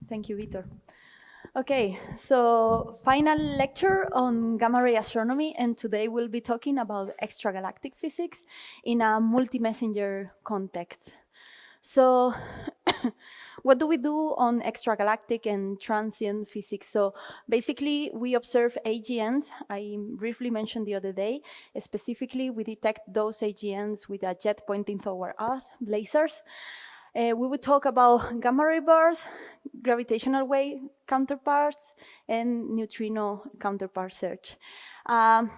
Thank you, Vitor. Okay, so final lecture on gamma ray astronomy, and today we'll be talking about extragalactic physics in a multi-messenger context. So what do we do on extragalactic and transient physics? So basically, we observe AGNs. I briefly mentioned the other day. Specifically, we detect those AGNs with a jet pointing toward us, blazars. We would talk about gamma ray bursts, gravitational wave counterparts, and neutrino counterpart search.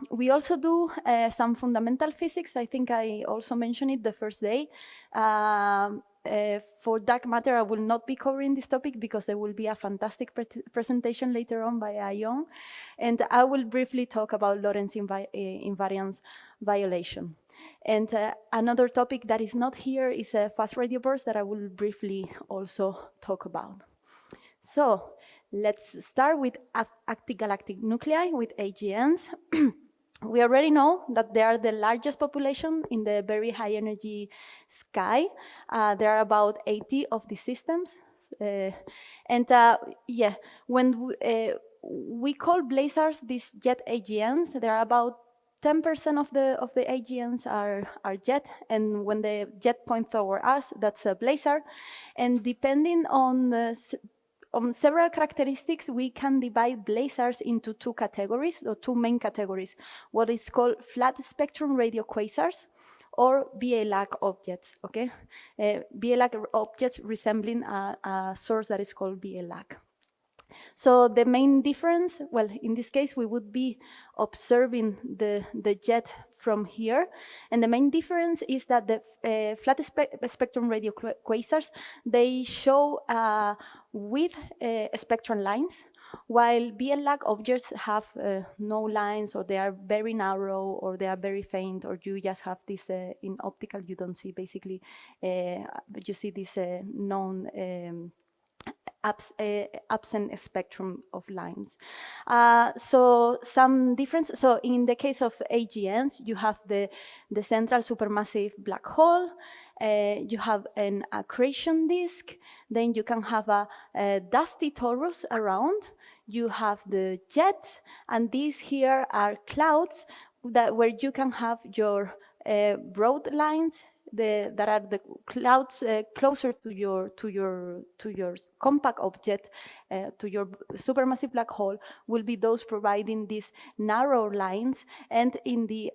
We also do some fundamental physics. I think I also mentioned it the first day. For dark matter, I will not be covering this topic because there will be a fantastic presentation later on by Ion. And I will briefly talk about Lorentz invariance violation. And another topic that is not here is fast radio bursts that I will briefly also talk about. So let's start with active galactic nuclei with AGNs. We already know that they are the largest population in the very high energy sky. There are about 80 of these systems. Yeah, when we call blazars these jet AGNs, there are about 10% of the AGNs are jet, and when the jet points toward us, that's a blazar. And depending on several characteristics, we can divide blazars into two categories, or two main categories, what is called flat spectrum radio quasars or BA-lag objects, okay? BA-lag objects resembling a source that is called BA-lag. So the main difference, well, in this case, we would be observing the jet from here. And the main difference is that the flat spectrum radio quasars, they show with spectral lines, while BA-lag objects have no lines, or they are very narrow, or they are very faint, or you just have this, in optical, you don't see basically, but you see this known absent spectrum of lines. So some difference, so in the case of AGNs, you have the central supermassive black hole, you have an accretion disk, then you can have a dusty torus around, you have the jets, and these here are clouds where you can have your broad lines, that are the clouds closer to your compact object, to your supermassive black hole, will be those providing these narrow lines, and in the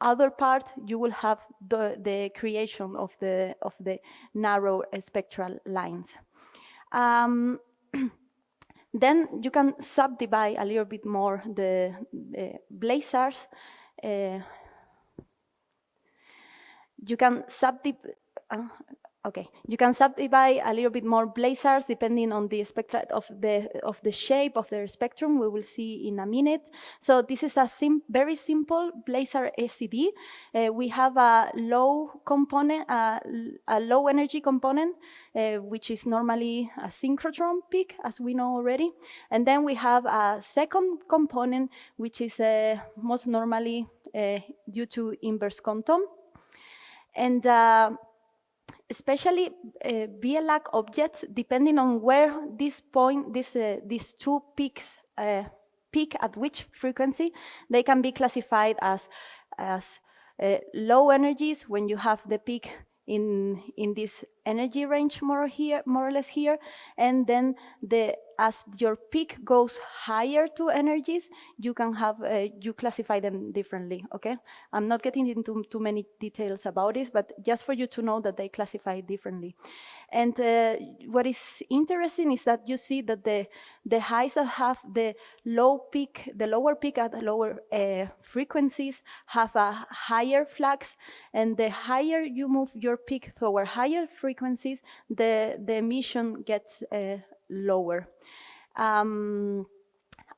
other part you will have the creation of the narrow spectral lines. Then you can subdivide a little bit more the blazars. You can subdivide a little bit more blazars depending on the spectra of the shape of their spectrum. We will see in a minute. So this is a very simple blazar SED. We have a low component, a low energy component, which is normally a synchrotron peak, as we know already. And then we have a second component, which is most normally due to inverse quantum. And especially BA-lag objects, depending on where these two peaks peak at which frequency, they can be classified as low energies when you have the peak in this energy range more or less here, and then as your peak goes higher to energies, you can have you classify them differently. Okay, I'm not getting into too many details about this, but just for you to know that they classify differently. And what is interesting is that you see that the highs that have the lower peak at the lower frequencies have a higher flux, and the higher you move your peak toward higher frequencies, the emission gets lower.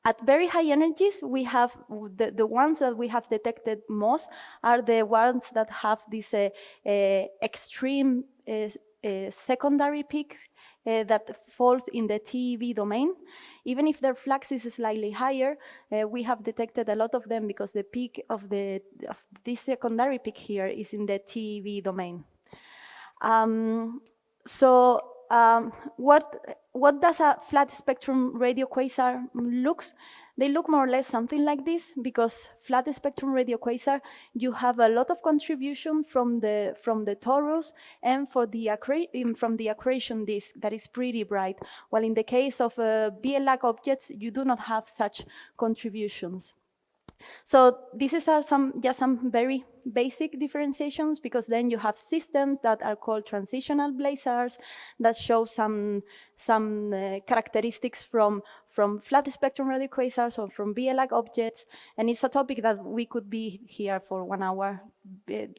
At very high energies, we have the ones that we have detected most are the ones that have this extreme secondary peaks that falls in the TeV domain. Even if their flux is slightly higher, we have detected a lot of them because the peak of this secondary peak here is in the TeV domain. So What does a flat spectrum radio quasar looks? They look more or less something like this, because flat spectrum radio quasar, you have a lot of contribution from the torus and from the accretion disk that is pretty bright. While in the case of BLAC objects, you do not have such contributions. So this is some very basic differentiations, because then you have systems that are called transitional blazars that show some characteristics from flat spectrum radio quasars or from BLAC objects, and it's a topic that we could be here for 1 hour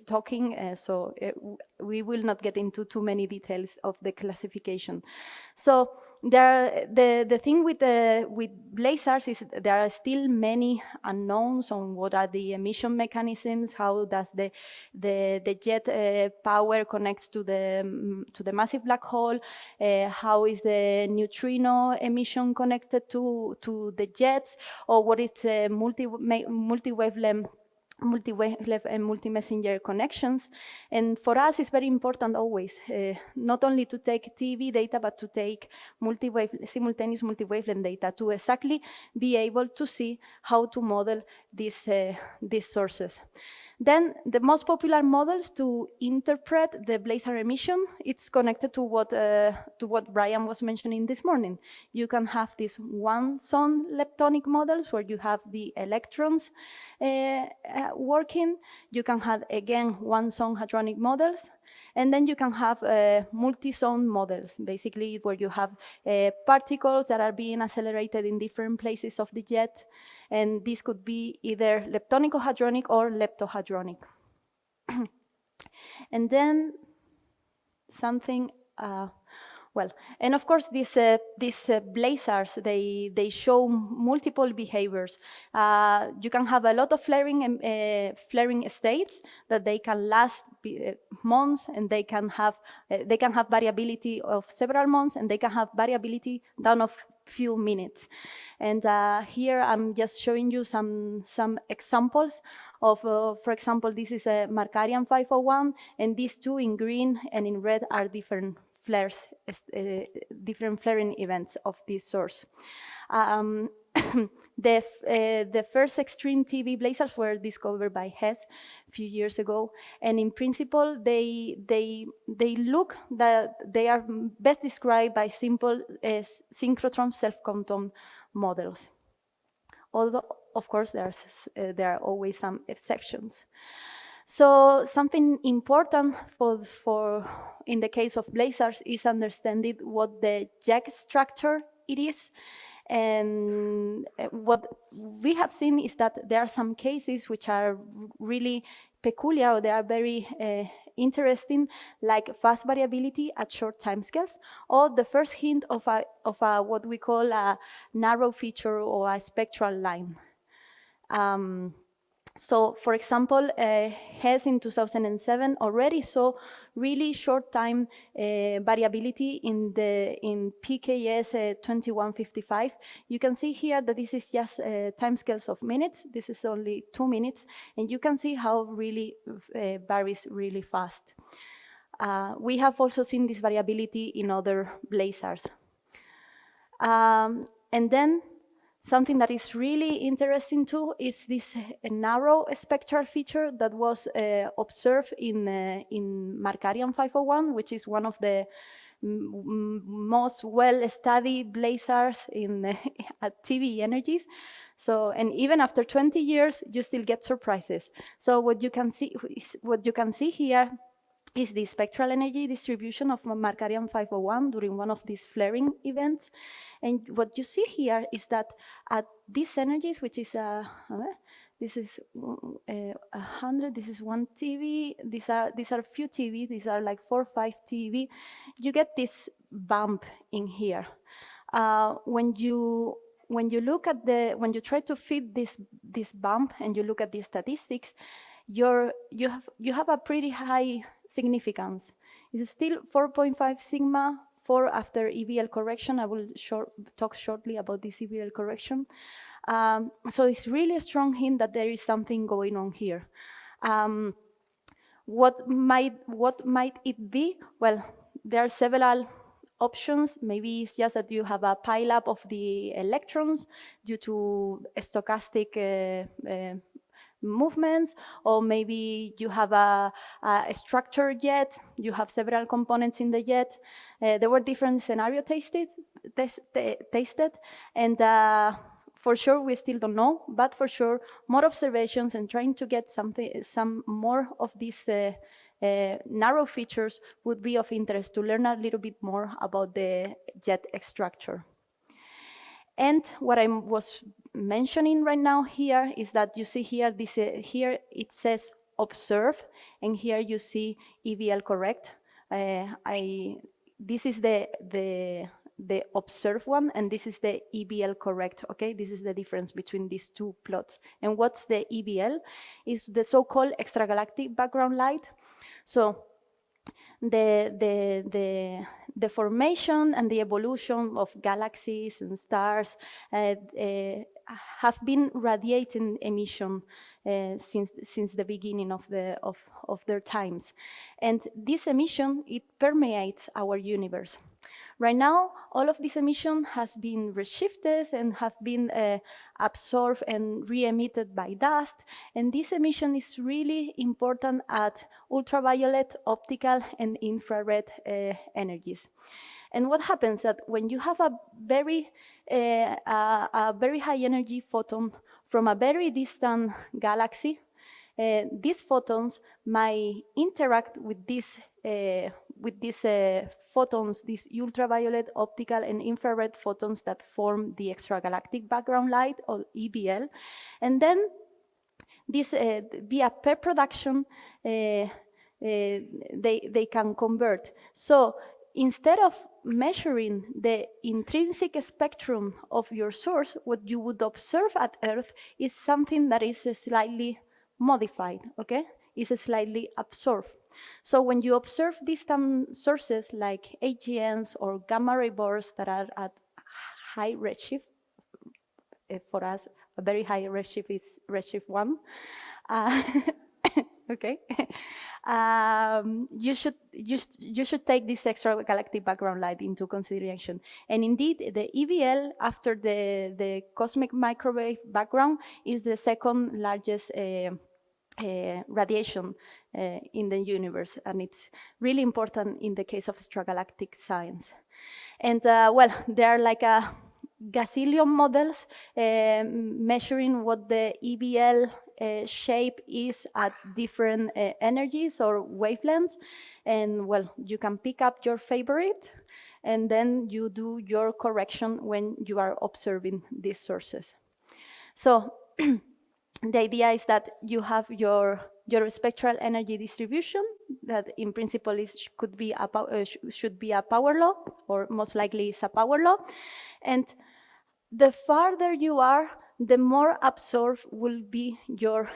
talking, so we will not get into too many details of the classification. So the thing with blazars is there are still many unknowns on what are the emission mechanisms, how does the jet power connects to the massive black hole, how is the neutrino emission connected to the jets, or what is multi-wavelength and multi-messenger connections. And for us, it's very important always, not only to take TV data, but to take simultaneous multi-wavelength data to exactly be able to see how to model these sources. Then the most popular models to interpret the blazar emission, it's connected to what Brian was mentioning this morning. You can have these one-zone leptonic models where you have the electrons working. You can have, again, one-zone hadronic models. And then you can have multi-zone models, basically where you have particles that are being accelerated in different places of the jet. And this could be either leptonico-hadronic or leptohadronic. And then something, well, and of course, these blazars, they show multiple behaviors. You can have a lot of flaring states that they can last months, and they can have variability of several months, and they can have variability down of few minutes. And here I'm just showing you some examples of, for example, this is a Markarian 501, and these two in green and in red are different flares, different flaring events of this source. The first extreme TV blazars were discovered by Hess a few years ago, and in principle, they look that they are best described by simple synchrotron self-contour models. Although, of course, there are always some exceptions. So something important for in the case of blazars is understanding what the jack structure it is. And what we have seen is that there are some cases which are really peculiar, or they are very interesting, like fast variability at short timescales, or the first hint of what we call a narrow feature or a spectral line. So, for example, Hess in 2007 already saw really short time variability in PKS 2155. You can see here that this is just timescales of minutes. This is only 2 minutes, and you can see how really varies really fast. We have also seen this variability in other blazars. And then something that is really interesting too is this narrow spectral feature that was observed in Markarian 501, which is one of the most well-studied blazars at TV energies. So, and even after 20 years, you still get surprises. So what you can see here is the spectral energy distribution of Markarian 501 during one of these flaring events. And what you see here is that at these energies, which is this is 100, this is 1 TV, these are few TV, these are like 4 or 5 TV, you get this bump in here. When you look at when you try to fit this bump and you look at the statistics, you have a pretty high significance. It's still 4.5 sigma 4 after EVL correction. I will talk shortly about this EVL correction. So it's really a strong hint that there is something going on here. What might it be? Well, there are several options. Maybe it's just that you have a pileup of the electrons due to stochastic movements, or maybe you have a structured jet, you have several components in the jet. There were different scenarios tested, and for sure we still don't know, but for sure more observations and trying to get some more of these narrow features would be of interest to learn a little bit more about the jet structure. And what I was mentioning right now here is that you see here, here it says observe, and here you see EBL correct. This is the observe one, and this is the EBL correct, okay? This is the difference between these two plots. And what's the EBL? Is the so-called extragalactic background light. So the formation and the evolution of galaxies and stars have been radiating emission since the beginning of their times, and this emission, it permeates our universe. Right now, all of this emission has been redshifted and have been absorbed and re-emitted by dust. And this emission is really important at ultraviolet, optical, and infrared energies. And what happens that when you have a very high energy photon from a very distant galaxy, these photons might interact with these photons, these ultraviolet, optical, and infrared photons that form the extragalactic background light, or EBL. And then this, via pair production, they can convert. So instead of measuring the intrinsic spectrum of your source, what you would observe at Earth is something that is slightly modified, okay? Is slightly absorbed. So when you observe distant sources like AGNs or gamma ray bursts that are at high redshift, for us, a very high redshift is redshift 1. Okay, you should take this extragalactic background light into consideration. And indeed, the EBL after the cosmic microwave background is the second largest radiation in the universe, and it's really important in the case of extragalactic science. And well, there are like a gazillion models measuring what the EBL shape is at different energies or wavelengths. And well, you can pick up your favorite, and then you do your correction when you are observing these sources. So the idea is that you have your spectral energy distribution that in principle should be a power law, or most likely is a power law. And the farther you are, the more absorbed will be your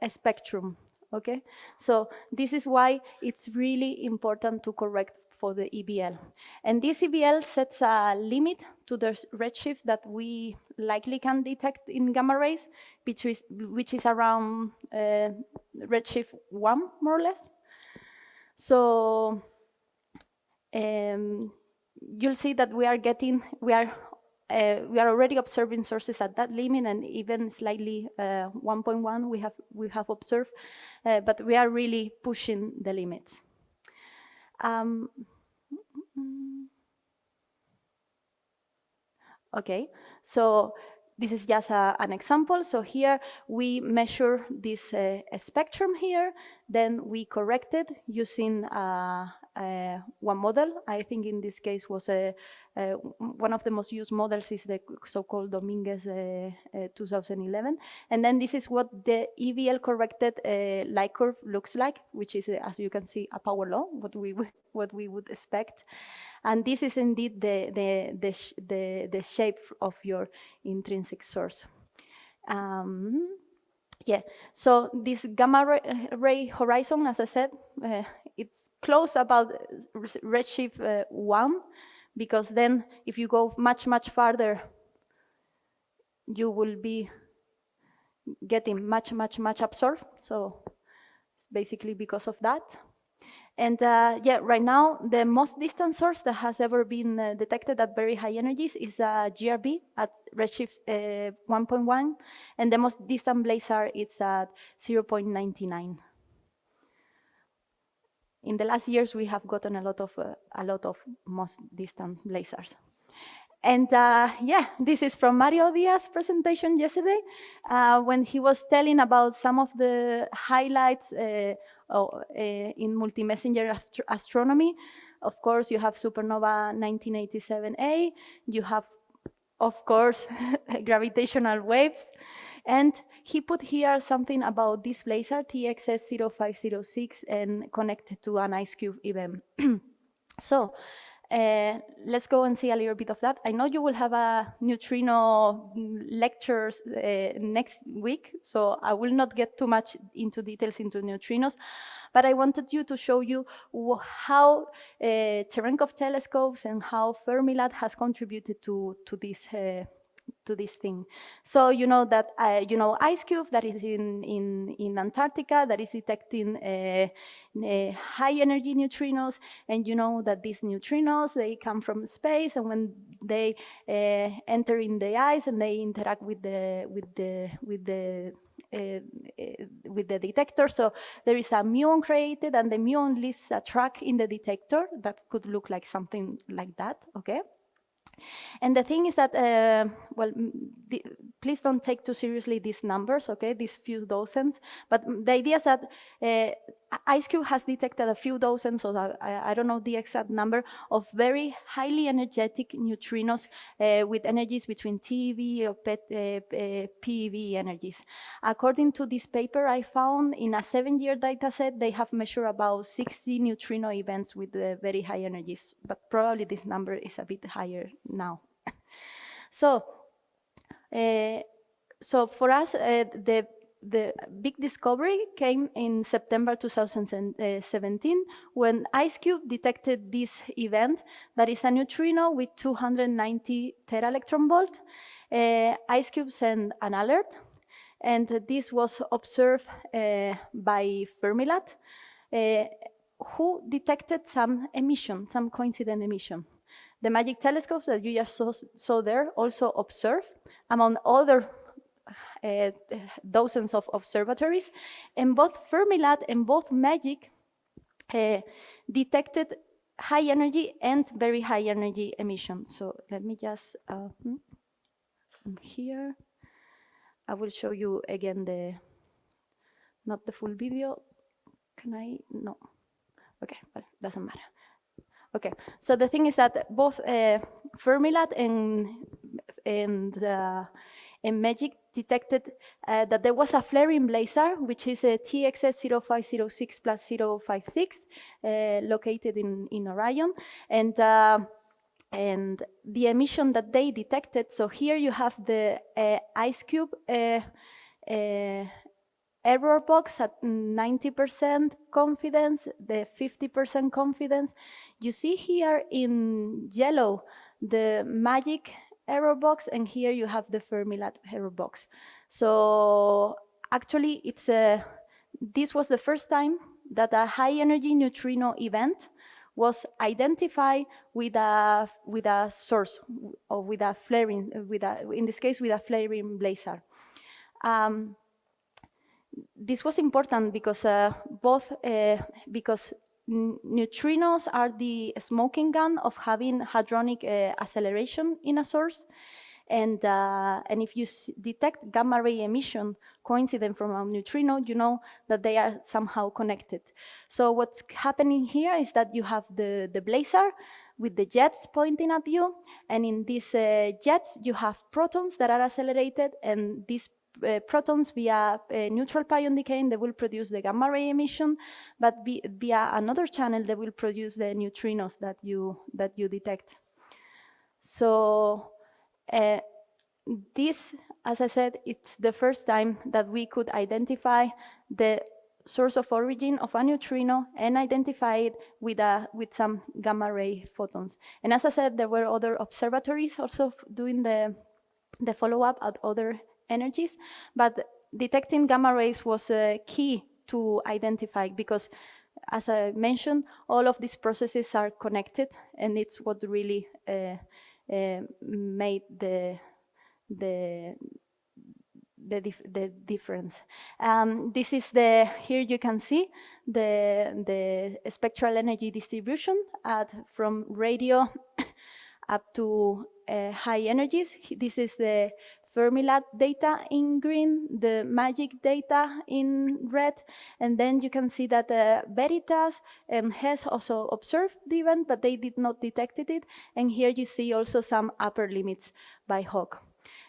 spectrum, okay? So this is why it's really important to correct for the EBL. And this EBL sets a limit to the redshift that we likely can detect in gamma rays, which is around redshift 1, more or less. So you'll see that we are already observing sources at that limit, and even slightly 1.1 we have observed, but we are really pushing the limits. Okay, so this is just an example. So here we measure this spectrum here, then we corrected using one model. I think in this case was one of the most used models is the so-called Dominguez 2011. And then this is what the EBL corrected light curve looks like, which is, as you can see, a power law, what we would expect. And this is indeed the shape of your intrinsic source. Yeah, so this gamma ray horizon, as I said, it's close about redshift 1, because then if you go much, much farther, you will be getting much, much, much absorbed. So it's basically because of that. And yeah, right now, the most distant source that has ever been detected at very high energies is GRB at redshift 1.1, and the most distant blazar is at 0.99. In the last years, we have gotten a lot of most distant blazars. And yeah, this is from Mario Diaz's presentation yesterday, when he was telling about some of the highlights in multi-messenger astronomy. Of course, you have supernova 1987A, you have, of course, gravitational waves, and he put here something about this blazar, TXS0506, and connected to an ice cube event. So let's go and see a little bit of that. I know you will have a neutrino lectures next week, so I will not get too much into details into neutrinos, but I wanted you to show you how Cherenkov telescopes and how Fermilab has contributed to this thing. So you know that ice cube that is in Antarctica that is detecting high energy neutrinos, and you know that these neutrinos, they come from space, and when they enter in the ice and they interact with the detector, so there is a muon created, and the muon leaves a track in the detector that could look like something like that, okay? And the thing is that, well, please don't take too seriously these numbers, okay, these few dozens, but the idea is that IceCube has detected a few dozens, so I don't know the exact number, of very highly energetic neutrinos with energies between TeV or PeV energies. According to this paper I found, in a 7-year data set, they have measured about 60 neutrino events with very high energies, but probably this number is a bit higher now. So for us, the big discovery came in September 2017 when IceCube detected this event that is a neutrino with 290 tera-electron volt. IceCube sent an alert, and this was observed by Fermilab, who detected some emission, some coincident emission. The MAGIC telescopes that you just saw there also observed, among other dozens of observatories, and both Fermilab and both MAGIC detected high energy and very high energy emission. So let me just, from here, I will show you again not the full video. Can I? No. Okay, well, doesn't matter. Okay, so the thing is that both Fermilab and MAGIC detected that there was a flaring blazar, which is a TXS0506 plus 056, located in Orion, and the emission that they detected. So here you have the IceCube error box at 90% confidence, the 50% confidence. You see here in yellow the MAGIC error box, and here you have the Fermilab error box. So actually, this was the first time that a high energy neutrino event was identified with a source, or with a flaring, in this case with a flaring blazar. This was important because because neutrinos are the smoking gun of having hadronic acceleration in a source, and if you detect gamma ray emission coincident from a neutrino, you know that they are somehow connected. So what's happening here is that you have the blazar with the jets pointing at you, and in these jets you have protons that are accelerated, and these protons via neutral pion decay, they will produce the gamma ray emission, but via another channel they will produce the neutrinos that you detect. So this, as I said, it's the first time that we could identify the source of origin of a neutrino and identify it with some gamma ray photons. And as I said, there were other observatories also doing the follow-up at other energies, but detecting gamma rays was key to identify, because as I mentioned, all of these processes are connected, and it's what really made the difference. This is here you can see the spectral energy distribution from radio up to high energies. This is the Fermilab data in green, the MAGIC data in red, and then you can see that Veritas and HES also observed the event, but they did not detect it. And here you see also some upper limits by Hawk.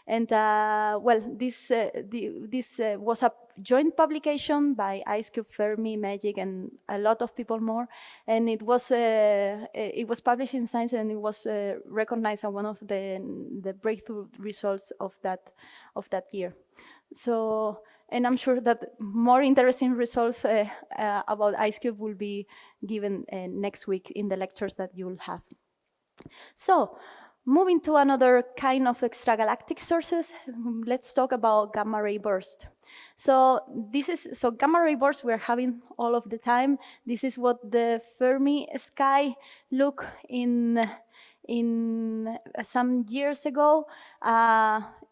And well, this was a joint publication by IceCube, Fermi, Magic, and a lot of people more. And it was published in Science, and it was recognized as one of the breakthrough results of that year. So, and I'm sure that more interesting results about IceCube will be given next week in the lectures that you will have. So, moving to another kind of extragalactic sources, let's talk about gamma ray burst. So gamma ray burst we're having all of the time. This is what the Fermi sky looked in some years ago.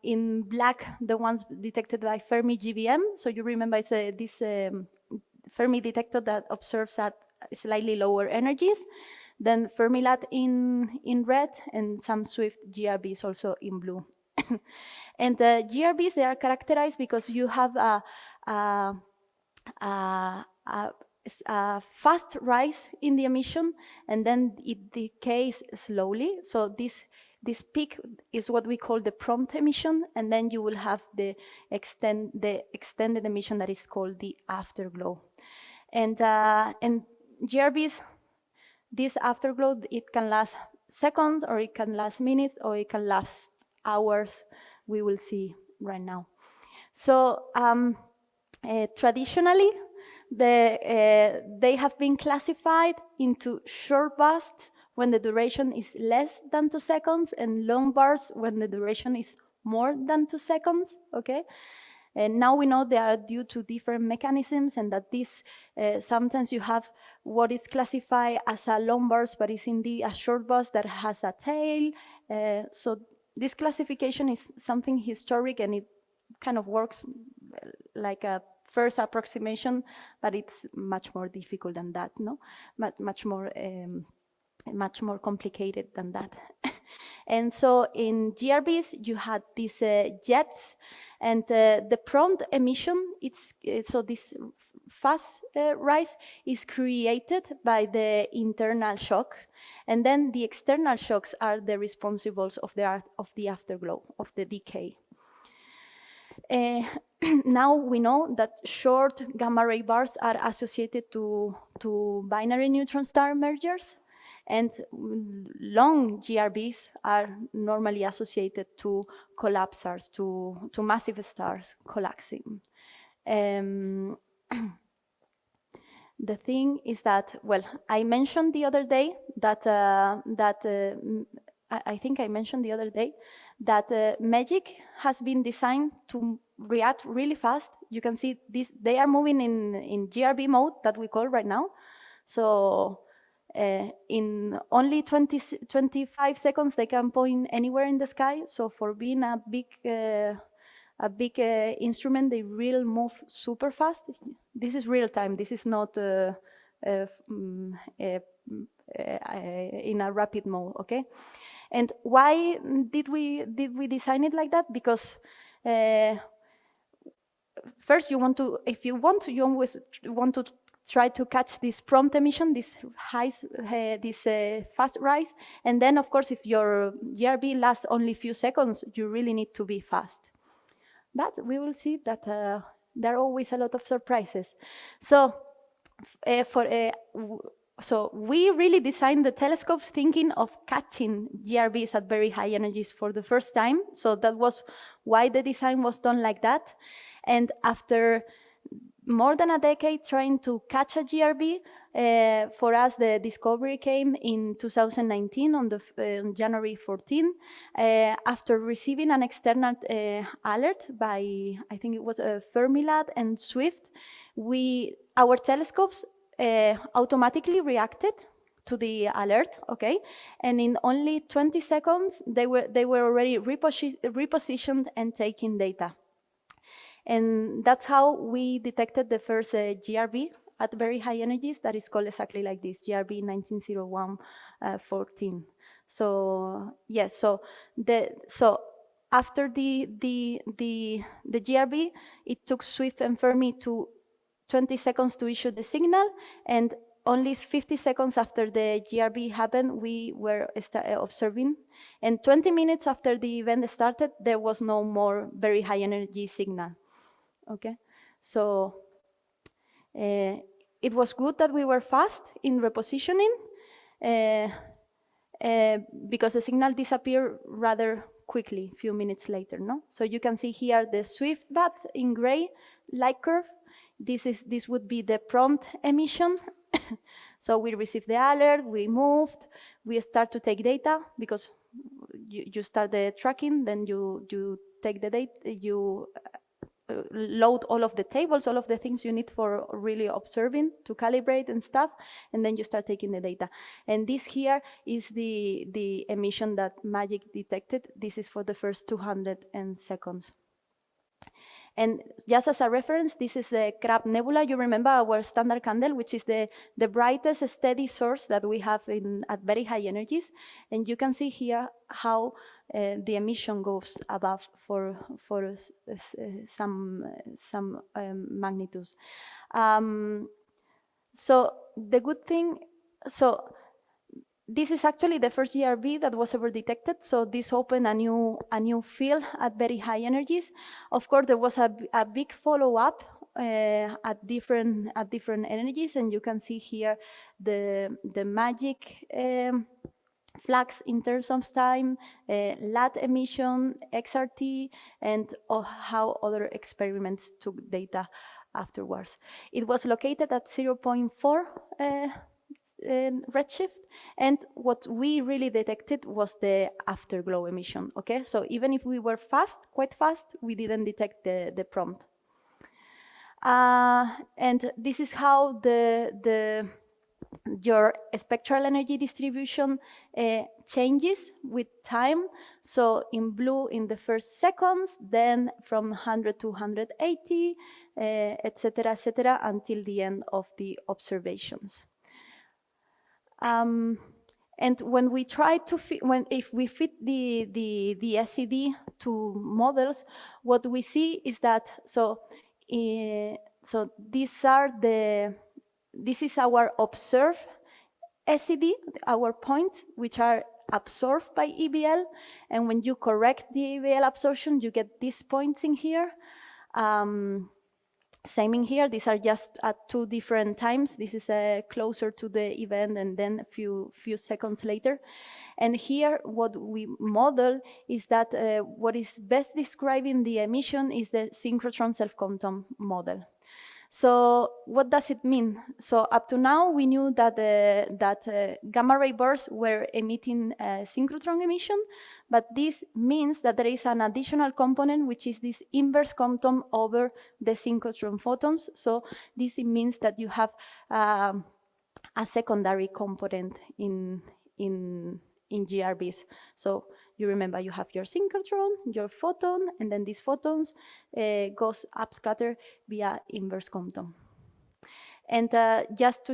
In black, the ones detected by Fermi GBM. So you remember it's this Fermi detector that observes at slightly lower energies. Then Fermilab in red, and some Swift GRBs also in blue. And the GRBs, they are characterized because you have a fast rise in the emission, and then it decays slowly. So this peak is what we call the prompt emission, and then you will have the extended emission that is called the afterglow. And GRBs, this afterglow, it can last seconds, or it can last minutes, or it can last hours. We will see right now. So traditionally, they have been classified into short bursts when the duration is less than 2 seconds, and long bursts when the duration is more than 2 seconds, okay? And now we know they are due to different mechanisms, and that this sometimes you have what is classified as a long burst, but is indeed a short burst that has a tail. So this classification is something historic, and it kind of works like a first approximation, but it's much more difficult than that, no? Much more complicated than that. And so in GRBs, you had these jets, and the prompt emission, so this fast rise is created by the internal shocks, and then the external shocks are the responsibles of the afterglow, of the decay. Now we know that short gamma ray bursts are associated to binary neutron star mergers, and long GRBs are normally associated to collapsars, to massive stars collapsing. The thing is that, well, I mentioned the other day that I think I mentioned the other day that Magic has been designed to react really fast. You can see this; they are moving in GRB mode that we call right now. So in only 25 seconds, they can point anywhere in the sky. So for being a big instrument, they really move super fast. This is real time. This is not in a rapid mode, okay? And why did we design it like that? Because first, you always want to try to catch this prompt emission, this fast rise, and then of course, if your GRB lasts only a few seconds, you really need to be fast. But we will see that there are always a lot of surprises. So so we really designed the telescopes thinking of catching GRBs at very high energies for the first time. So that was why the design was done like that. And after more than a decade trying to catch a GRB, for us the discovery came in 2019 on January 14, after receiving an external alert by, I think it was Fermilab and Swift. Our telescopes automatically reacted to the alert, okay? And in only 20 seconds, they were already repositioned and taking data. And that's how we detected the first GRB at very high energies that is called exactly like this, GRB 1901-14. So yes, so after the GRB, it took Swift and Fermi to 20 seconds to issue the signal, and only 50 seconds after the GRB happened, we were observing. And 20 minutes after the event started, there was no more very high energy signal. Okay, so it was good that we were fast in repositioning because the signal disappeared rather quickly, a few minutes later. No, so you can see here the Swift bat in gray light curve. This would be the prompt emission. So we received the alert, we moved, we start to take data because you start the tracking, then you take the data, you load all of the tables, all of the things you need for really observing to calibrate and stuff, and then you start taking the data. And this here is the emission that MAGIC detected. This is for the first 200 seconds. And just as a reference, this is the Crab Nebula. You remember our standard candle, which is the brightest steady source that we have at very high energies. And you can see here how the emission goes above for some magnitudes. So the good thing, this is actually the first GRB that was ever detected, so this opened a new field at very high energies. Of course, there was a big follow-up at different energies, and you can see here the MAGIC flags in terms of time, LAT emission, XRT, and how other experiments took data afterwards. It was located at 0.4 redshift, and what we really detected was the afterglow emission. Okay, so even if we were quite fast, we didn't detect the prompt. And this is how your spectral energy distribution changes with time. So in blue in the first seconds, then from 100 to 180, etc., until the end of the observations. And when we try to if we fit the SED to models, what we see is that this is our observed SED, our points, which are absorbed by EBL, and when you correct the EBL absorption, you get these points in here. Same in here, these are just at two different times. This is closer to the event and then a few seconds later. And here, what we model is that what is best describing the emission is the synchrotron self-quantum model. So what does it mean? So up to now, we knew that gamma ray bursts were emitting synchrotron emission, but this means that there is an additional component, which is this inverse quantum over the synchrotron photons. So this means that you have a secondary component in GRBs. So you remember you have your synchrotron, your photon, and then these photons goes upscatter via inverse quantum. And just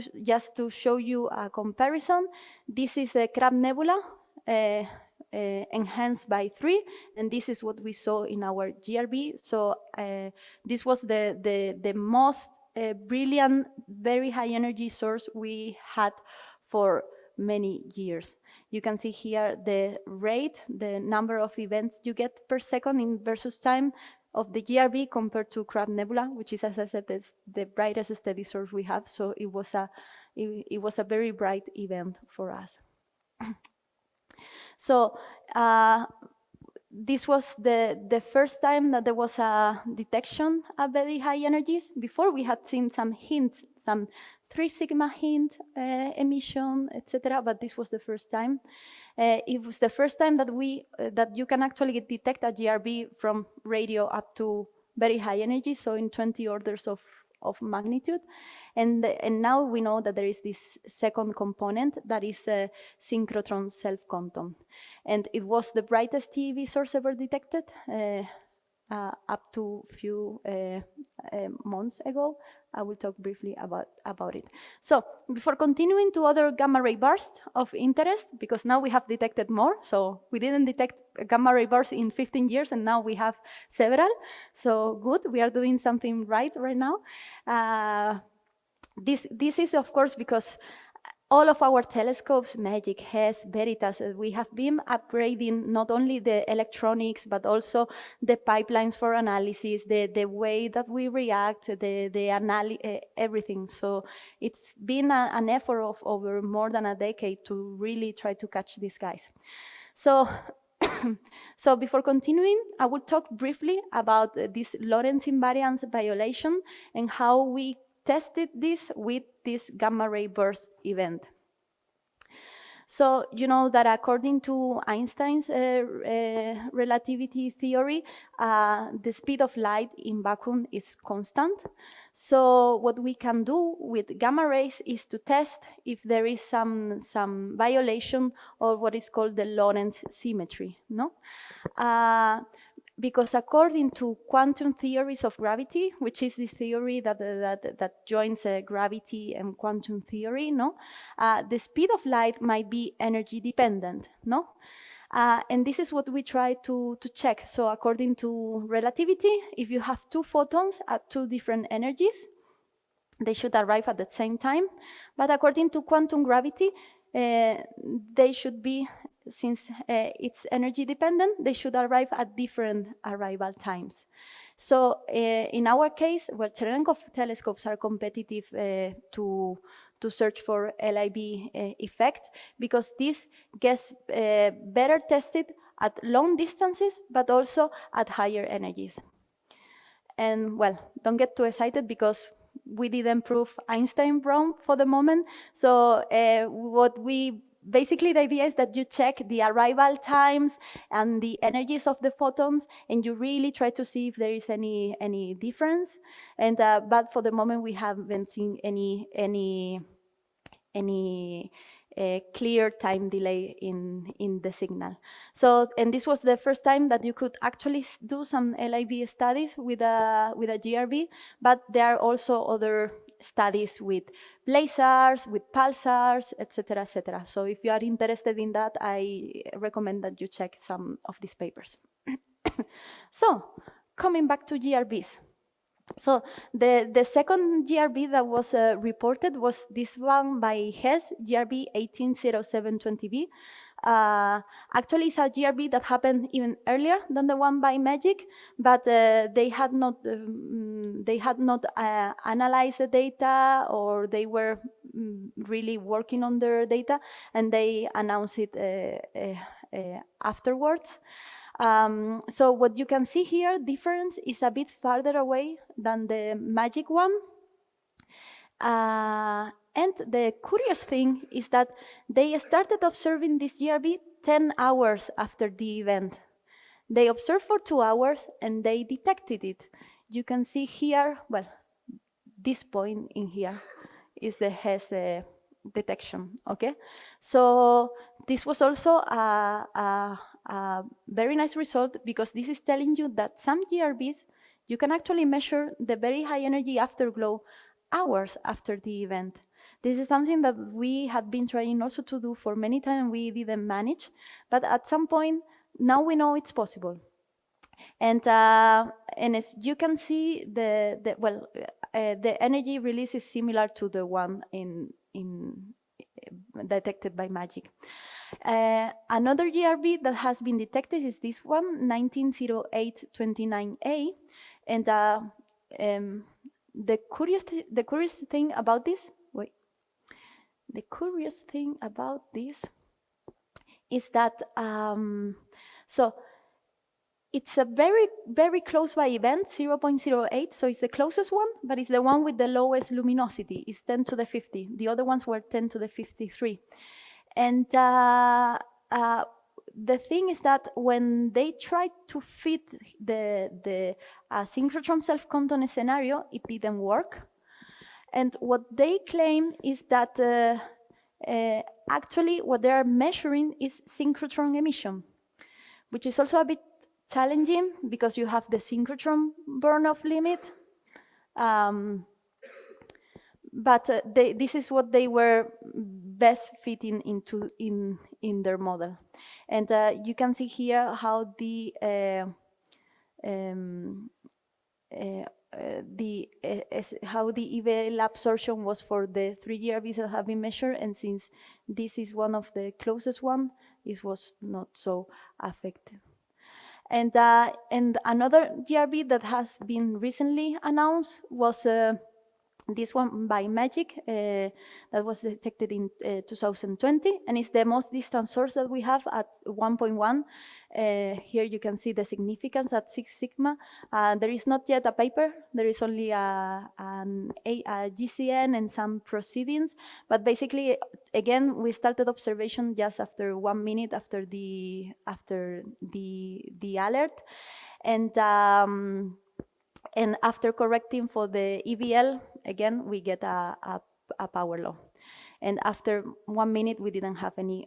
to show you a comparison, this is the Crab Nebula enhanced by 3, and this is what we saw in our GRB. So this was the most brilliant, very high energy source we had for many years. You can see here the rate, the number of events you get per second in versus time of the GRB compared to Crab Nebula, which is, as I said, the brightest steady source we have. So it was a very bright event for us. So this was the first time that there was a detection at very high energies. Before we had seen some hints, some 3 sigma hint emission, etc. But this was the first time. It was the first time that you can actually detect a GRB from radio up to very high energy, so in 20 orders of of magnitude. And now we know that there is this second component that is a synchrotron self-quantum. And it was the brightest TeV source ever detected up to a few months ago. I will talk briefly about it. So before continuing to other gamma ray bursts of interest, because now we have detected more, so we didn't detect gamma ray bursts in 15 years, and now we have several. So good, we are doing something right now. This is, of course, because all of our telescopes, MAGIC, HESS, VERITAS, we have been upgrading not only the electronics, but also the pipelines for analysis, the way that we react, everything. So it's been an effort of over more than a decade to really try to catch these guys. So, so before continuing, I will talk briefly about this Lorentz invariance violation and how we tested this with this gamma ray burst event. So you know that according to Einstein's relativity theory, the speed of light in vacuum is constant. So what we can do with gamma rays is to test if there is some violation of what is called the Lorentz symmetry, no? Because according to quantum theories of gravity, which is this theory that joins gravity and quantum theory, no, the speed of light might be energy dependent, no, and this is what we try to check. So according to relativity, if you have two photons at two different energies, they should arrive at the same time. But according to quantum gravity, they should be, since it's energy dependent, they should arrive at different arrival times. So in our case, well, Cherenkov telescopes are competitive to search for LIB effects, because this gets better tested at long distances, but also at higher energies. And well, don't get too excited, because we didn't prove Einstein wrong for the moment. So basically the idea is that you check the arrival times and the energies of the photons, and you really try to see if there is any difference. And but for the moment, we haven't seen any clear time delay in the signal. So, and this was the first time that you could actually do some LIB studies with a GRB, but there are also other studies with blazars, with pulsars, etc., etc. So if you are interested in that, I recommend that you check some of these papers. So, coming back to GRBs. So the second GRB that was reported was this one by HESS, GRB 180720b. Actually, it's a GRB that happened even earlier than the one by MAGIC, but they had not analyzed the data, or they were really working on their data, and they announced it afterwards. So what you can see here, difference is a bit farther away than the MAGIC one. And the curious thing is that they started observing this GRB 10 hours after the event. They observed for 2 hours and they detected it. You can see here, well, this point in here is the HESS detection, okay? So this was also a very nice result, because this is telling you that some GRBs, you can actually measure the very high energy afterglow hours after the event. This is something that we had been trying also to do for many times, and we didn't manage, but at some point, now we know it's possible. And as you can see, the energy release is similar to the one detected by MAGIC. Another GRB that has been detected is this one, 190829A, and the curious thing about this, is that so it's a very, very close by event, 0.08, so it's the closest one, but it's the one with the lowest luminosity. It's 10 to the 50. The other ones were 10 to the 53. And the thing is that when they tried to fit the synchrotron self-contained scenario, it didn't work. And what they claim is that actually what they are measuring is synchrotron emission, which is also a bit challenging because you have the synchrotron burn-off limit. But this is what they were best fitting into in their model. And you can see here how the EVL absorption was for the 3 GRBs that have been measured, and since this is one of the closest one, it was not so affected. And another GRB that has been recently announced was this one by Magic that was detected in 2020, and it's the most distant source that we have at 1.1. Here you can see the significance at 6 sigma. There is not yet a paper. There is only a GCN and some proceedings. But basically, again, we started observation just after 1 minute after the alert, and after correcting for the EVL, again, we get a power law. And after 1 minute, we didn't have any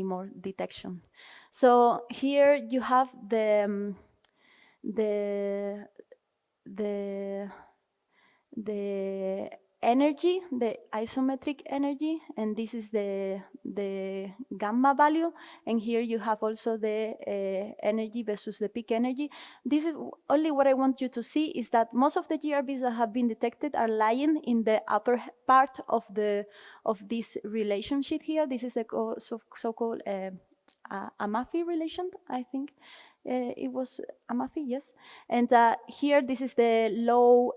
more detection. So here you have the energy, the isometric energy, and this is the gamma value, and here you have also the energy versus the peak energy. This is only what I want you to see is that most of the GRBs that have been detected are lying in the upper part of this relationship here. This is a so-called Amafi relation, I think. It was Amafi, yes. And here, this is the low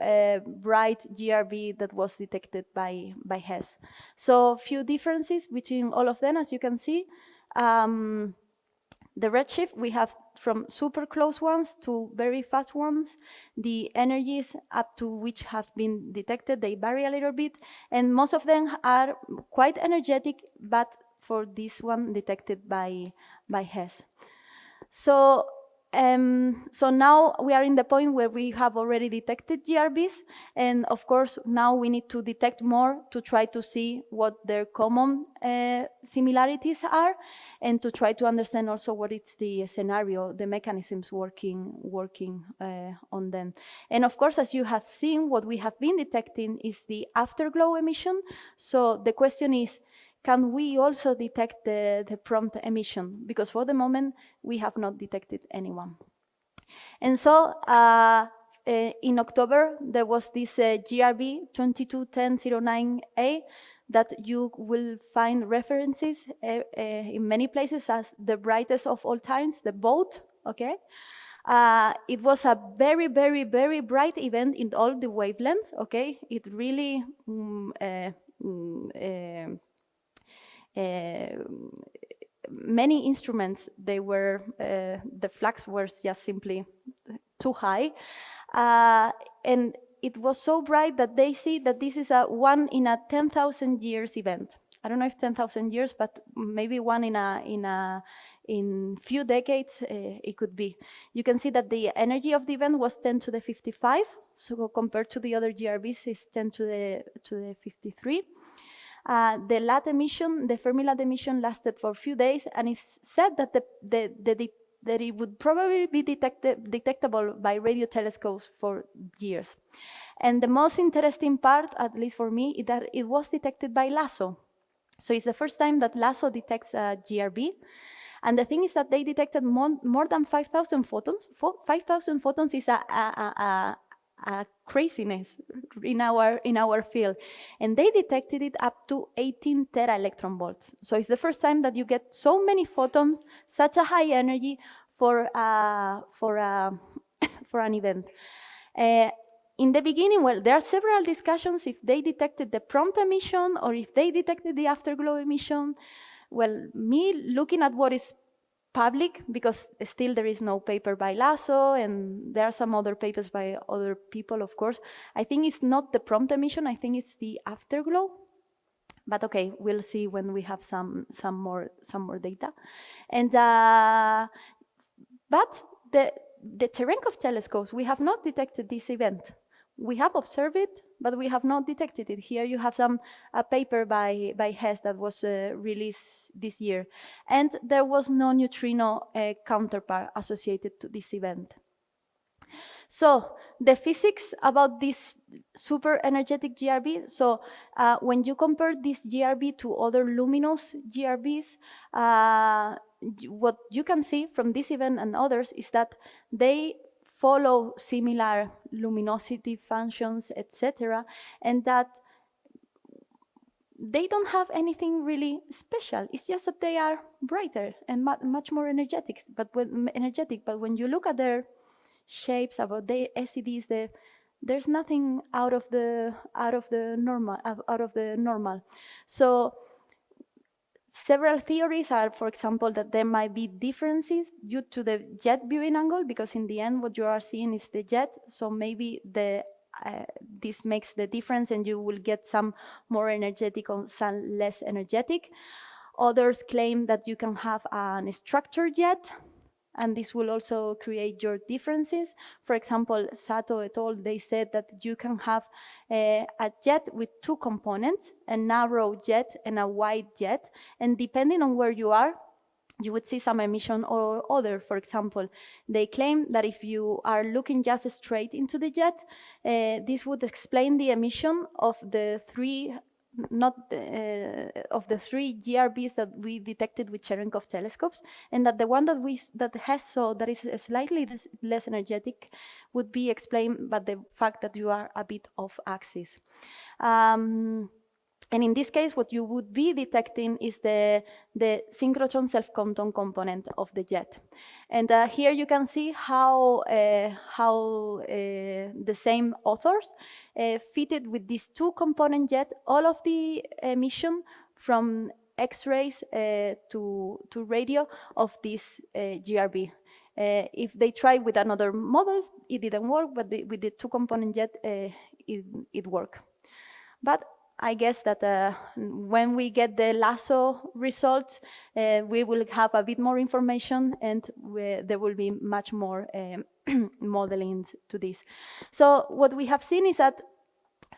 bright GRB that was detected by Hess. So few differences between all of them, as you can see. The redshift, we have from super close ones to very fast ones. The energies up to which have been detected, they vary a little bit. And most of them are quite energetic, but for this one detected by Hess. So now we are in the point where we have already detected GRBs, and of course now we need to detect more to try to see what their common similarities are, and to try to understand also what is the scenario, the mechanisms working on them. And of course, as you have seen, what we have been detecting is the afterglow emission. So the question is, can we also detect the prompt emission? Because for the moment, we have not detected anyone. And so in October, there was this GRB 221009A that you will find references in many places as the brightest of all times, the boat, okay? It was a very, very, very bright event in all the wavelengths, okay? It really many instruments, they were the flux was just simply too high, and it was so bright that they see that this is a 1 in a 10,000 years event. I don't know if 10,000 years, but maybe 1 in few decades it could be. You can see that the energy of the event was 10 to the 55, so compared to the other GRBs, it's 10 to the 53. The LAT emission, the Fermi LAT emission, lasted for a few days, and it's said that that it would probably be detectable by radio telescopes for years. And the most interesting part, at least for me, is that it was detected by LASSO. So it's the first time that LASSO detects a GRB. And the thing is that they detected more than 5,000 photons. 5,000 photons is a craziness in our field, and they detected it up to 18 tera electron volts. So it's the first time that you get so many photons, such a high energy for an event. In the beginning, well, there are several discussions if they detected the prompt emission or if they detected the afterglow emission. Well, me looking at what is public, because still there is no paper by LASSO, and there are some other papers by other people, of course. I think it's not the prompt emission, I think it's the afterglow. But okay, we'll see when we have some more data. And but the Cherenkov telescopes, we have not detected this event. We have observed it, but we have not detected it. Here you have a paper by Hess that was released this year, and there was no neutrino counterpart associated to this event. So the physics about this super energetic GRB, so when you compare this GRB to other luminous GRBs, what you can see from this event and others is that they follow similar luminosity functions, etc., and that they don't have anything really special. It's just that they are brighter and much more energetic. But when you look at their shapes, about the SEDs, there's nothing out of the normal. So several theories are, for example, that there might be differences due to the jet viewing angle, because in the end what you are seeing is the jet. So maybe this makes the difference, and you will get some more energetic or some less energetic. Others claim that you can have an structured jet, and this will also create your differences. For example, Sato et al., they said that you can have a jet with two components, a narrow jet and a wide jet, and depending on where you are, you would see some emission or other. For example, they claim that if you are looking just straight into the jet, this would explain the emission of the three GRBs that we detected with Cherenkov telescopes, and that the one that has that is slightly less energetic would be explained by the fact that you are a bit off axis. And in this case, what you would be detecting is the synchrotron self-compton component of the jet. And here you can see how the same authors fitted with this two-component jet all of the emission from X-rays to radio of this GRB. If they tried with another models, it didn't work, but with the two-component jet, it worked. But I guess that when we get the LASSO results, we will have a bit more information, and there will be much more modeling to this. So what we have seen is that,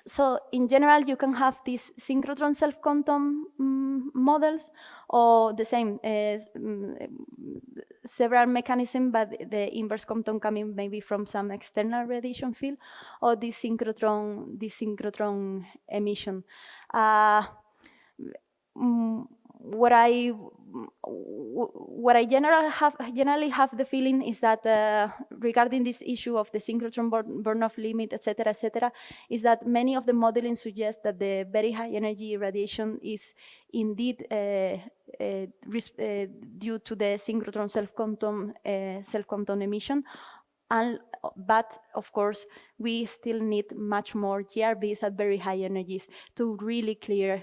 so in general, you can have these synchrotron self-compton models, or the same, several mechanisms, but the inverse compton coming maybe from some external radiation field, or this synchrotron emission. What I generally have the feeling is that regarding this issue of the synchrotron burn-off limit, etc., is that many of the modeling suggest that the very high energy radiation is indeed due to the synchrotron self-compton emission. But of course, we still need much more GRBs at very high energies to really clear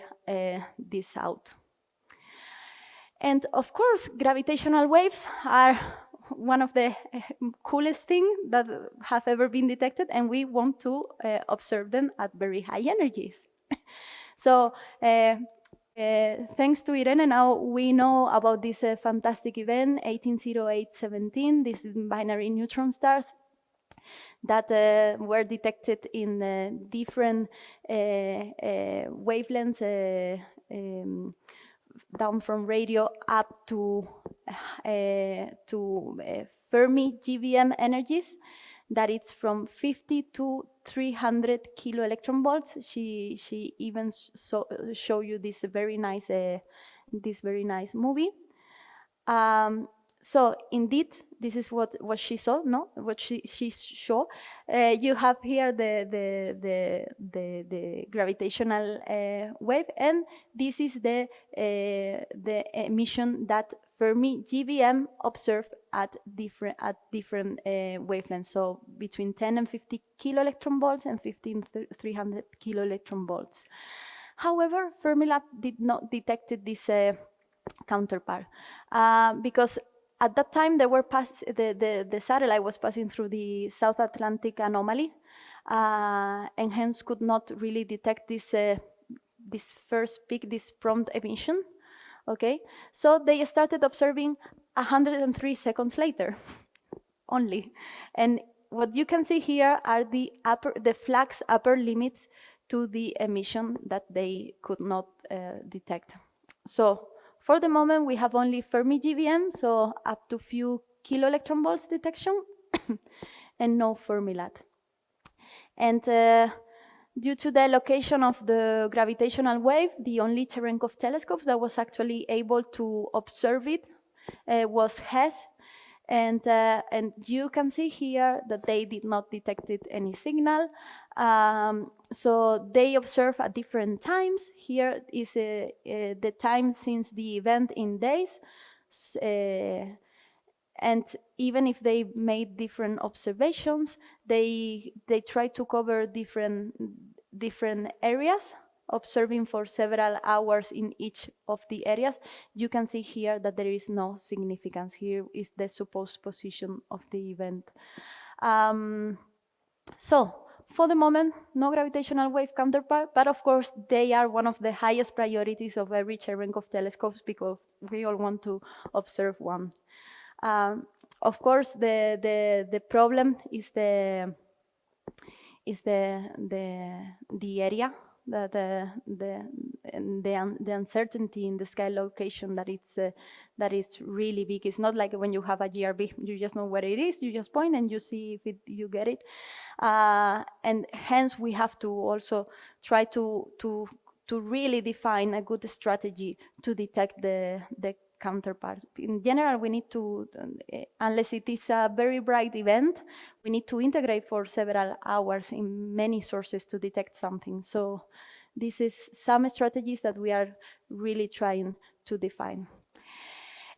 this out. And of course, gravitational waves are one of the coolest things that have ever been detected, and we want to observe them at very high energies. So thanks to Irene, now we know about this fantastic event, 180817, these binary neutron stars that were detected in different wavelengths, down from radio up to Fermi GVM energies, that it's from 50 to 300 kilo electron volts. She even show you this very nice movie. So indeed, this is what she saw, no? What she showed. You have here the gravitational wave, and this is the emission that Fermi GVM observed at different wavelengths. So between 10 and 50 kilo electron volts and 300 kilo electron volts. However, Fermilab did not detect this counterpart because at that time they were the satellite was passing through the South Atlantic anomaly, and hence could not really detect this first peak, this prompt emission. Okay, so they started observing 103 seconds later only. And what you can see here are the flux upper limits to the emission that they could not detect. So for the moment, we have only Fermi GVM, so up to few kilo-electron volts detection, and no Fermi-LAT. And due to the location of the gravitational wave, the only Cherenkov telescopes that was actually able to observe it was HESS. And you can see here that they did not detect any signal. So they observe at different times. Here is the time since the event in days. And even if they made different observations, they try to cover different areas, observing for several hours in each of the areas. You can see here that there is no significance. Here is the supposed position of the event. So for the moment, no gravitational wave counterpart, but of course they are one of the highest priorities of every Cherenkov telescopes because we all want to observe one. Of course, the problem is the area, that the uncertainty in the sky location, that is really big. It's not like when you have a GRB, you just know where it is, you just point and you see if you get it, and hence we have to also try to really define a good strategy to detect the counterpart. In general, we need to, unless it is a very bright event, we need to integrate for several hours in many sources to detect something. So this is some strategies that we are really trying to define.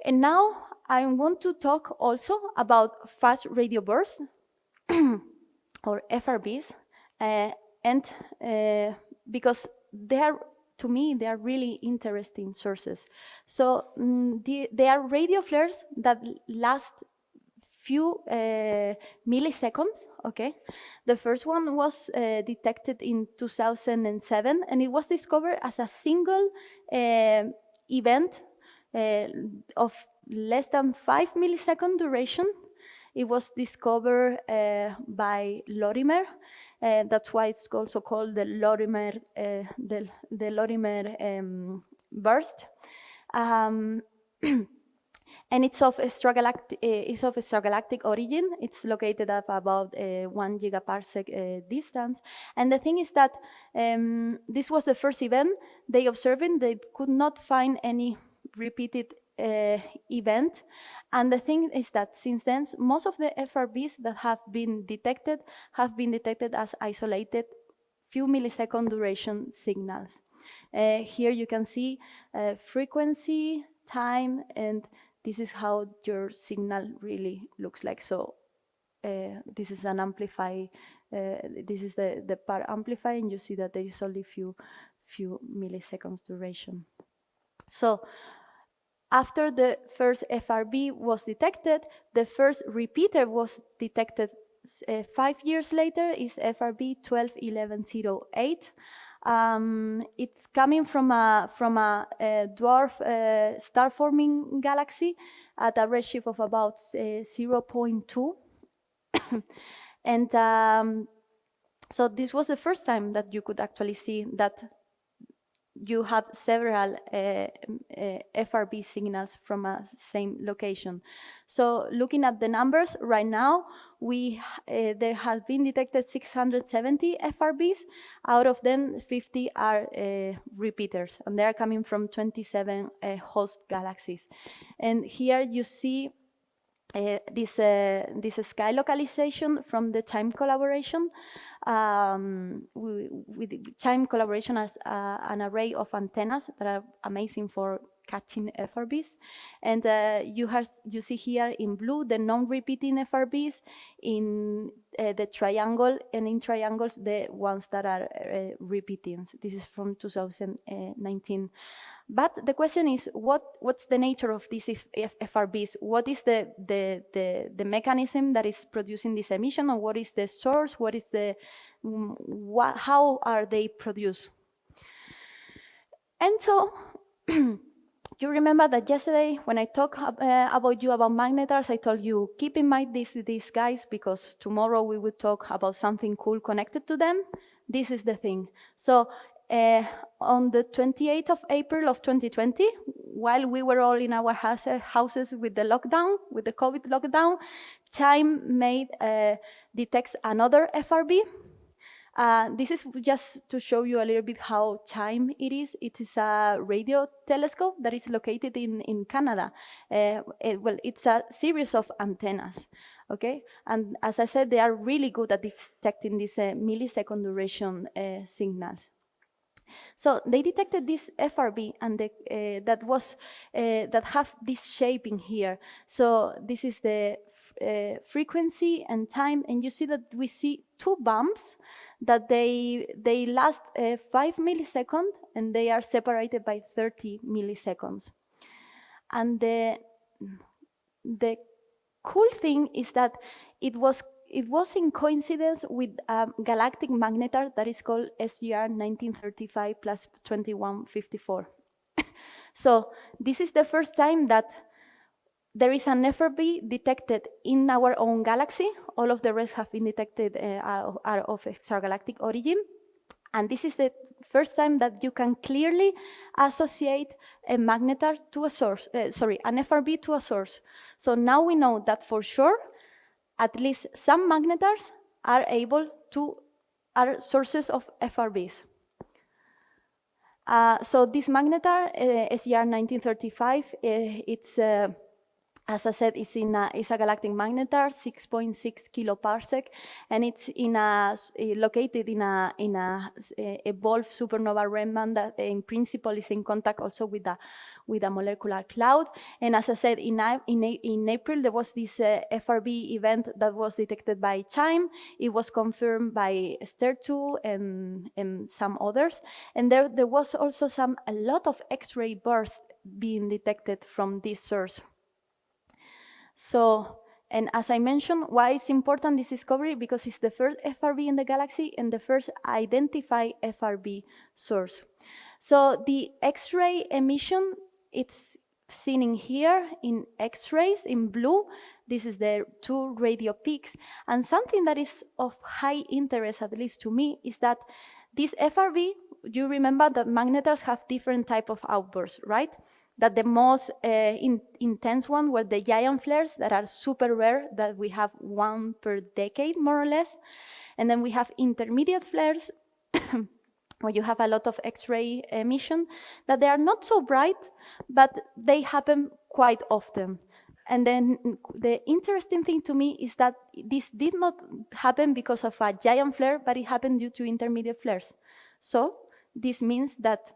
And now I want to talk also about fast radio bursts or FRBs, and because they are, to me, they are really interesting sources. So they are radio flares that last few milliseconds, okay? The first one was detected in 2007, and it was discovered as a single event of less than 5 millisecond duration. It was discovered by Lorimer. That's why it's also called the Lorimer, the Lorimer burst. And it's of extragalactic origin. It's located at about 1 gigaparsec distance. And the thing is that this was the first event they observed. They could not find any repeated event. And the thing is that since then, most of the FRBs that have been detected as isolated few millisecond duration signals. Here you can see frequency, time, and this is how your signal really looks like. So this is an amplify. This is the part amplify, and you see that there is only few milliseconds duration. So after the first FRB was detected, the first repeater was detected 5 years later, is FRB 121108. It's coming from a dwarf star-forming galaxy at a redshift of about 0.2. And so this was the first time that you could actually see that you have several FRB signals from a same location. So looking at the numbers right now, there have been detected 670 FRBs. Out of them, 50 are repeaters, and they are coming from 27 host galaxies. And here you see this sky localization from the time collaboration. With time collaboration as an array of antennas that are amazing for catching FRBs. And you see here in blue the non-repeating FRBs, in the triangle, and in triangles the ones that are repeating. This is from 2019. But the question is, what's the nature of these FRBs? What is the mechanism that is producing this emission, or what is the source? What is how are they produced? And so, you remember that yesterday when I talked about magnetars, I told you, keep in mind these guys, because tomorrow we will talk about something cool connected to them. This is the thing. So on the 28th of April of 2020, while we were all in our houses with the lockdown, with the COVID lockdown, Chime detects another FRB. This is just to show you a little bit how Chime it is. It is a radio telescope that is located in Canada. Well, it's a series of antennas, okay? And as I said, they are really good at detecting these millisecond duration signals. So they detected this FRB, and that have this shaping here. So this is the frequency and time, and you see that we see two bumps that they last 5 milliseconds, and they are separated by 30 milliseconds. And the cool thing is that it was in coincidence with a galactic magnetar that is called SGR 1935 plus 2154. So this is the first time that there is an FRB detected in our own galaxy. All of the rest have been detected are of extragalactic origin. And this is the first time that you can clearly associate a magnetar to a source, an FRB to a source. So now we know that for sure, at least some magnetars are sources of FRBs. So this magnetar, SGR 1935, it's as I said, it's a galactic magnetar, 6.6 kiloparsec, and it's located in a evolved supernova remnant that, in principle, is in contact also with a molecular cloud. And as I said, in April there was this FRB event that was detected by Chime. It was confirmed by STER2 and some others. And there was also a lot of X-ray bursts being detected from this source. So, and as I mentioned, why it's important, this discovery? Because it's the first FRB in the galaxy and the first identified FRB source. So the X-ray emission, it's seen in here in X-rays in blue. This is the two radio peaks. And something that is of high interest, at least to me, is that this FRB, you remember that magnetars have different type of outbursts, right? That the most intense one were the giant flares that are super rare, that we have one per decade, more or less. And then we have intermediate flares, where you have a lot of X-ray emission, that they are not so bright, but they happen quite often. And then the interesting thing to me is that this did not happen because of a giant flare, but it happened due to intermediate flares. So this means that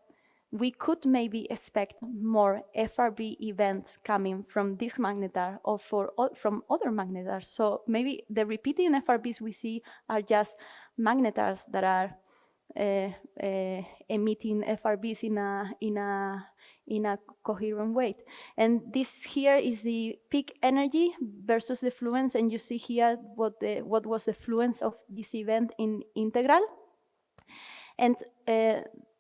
we could maybe expect more FRB events coming from this magnetar or from other magnetars. So maybe the repeating FRBs we see are just magnetars that are emitting FRBs in a coherent way. And this here is the peak energy versus the fluence, and you see here what was the fluence of this event in integral. And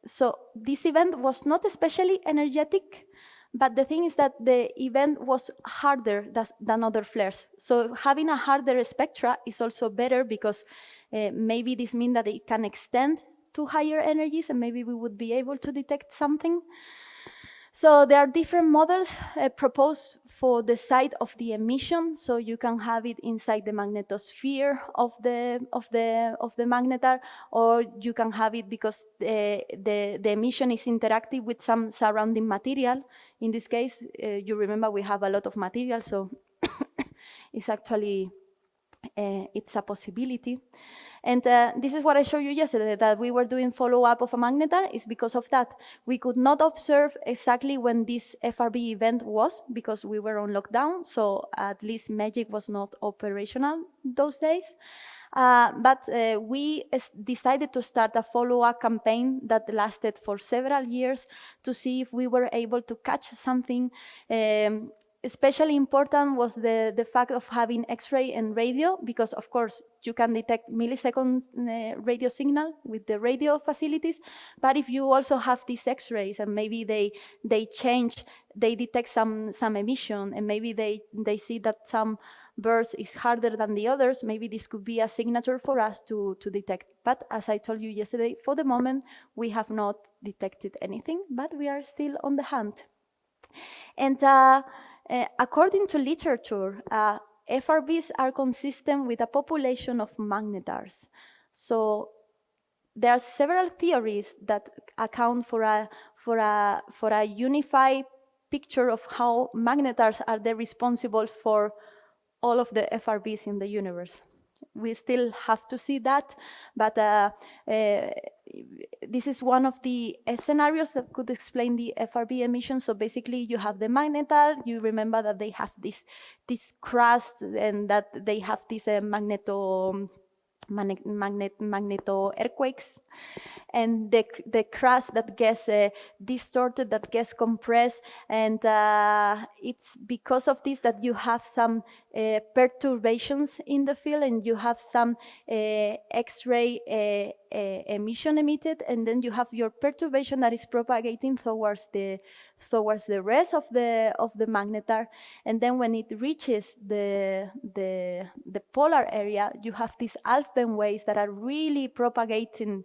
so this event was not especially energetic, but the thing is that the event was harder than other flares. So having a harder spectra is also better, because maybe this means that it can extend to higher energies, and maybe we would be able to detect something. So there are different models proposed for the site of the emission. So you can have it inside the magnetosphere of the magnetar, or you can have it because the emission is interactive with some surrounding material. In this case, you remember we have a lot of material, so it's actually it's a possibility. And this is what I showed you yesterday, that we were doing follow-up of a magnetar is because of that. We could not observe exactly when this FRB event was, because we were on lockdown, so at least MAGIC was not operational those days. But we decided to start a follow-up campaign that lasted for several years to see if we were able to catch something especially important was the fact of having X-ray and radio, because of course you can detect millisecond radio signal with the radio facilities, but if you also have these X-rays and maybe they change, they detect some emission, and maybe they see that some birds is harder than the others, maybe this could be a signature for us to detect. But as I told you yesterday, for the moment we have not detected anything, but we are still on the hunt. And according to literature, FRBs are consistent with a population of magnetars. So there are several theories that account for a unified picture of how magnetars are responsible for all of the FRBs in the universe. We still have to see that, but this is one of the scenarios that could explain the FRB emissions. So basically, you have the magnetar. You remember that they have this crust, and that they have this magneto earthquakes, and the crust that gets distorted, that gets compressed, and it's because of this that you have some perturbations in the field, and you have some X-ray emission emitted, and then you have your perturbation that is propagating towards the rest of the magnetar, and then when it reaches the polar area, you have these Alfvén waves that are really propagating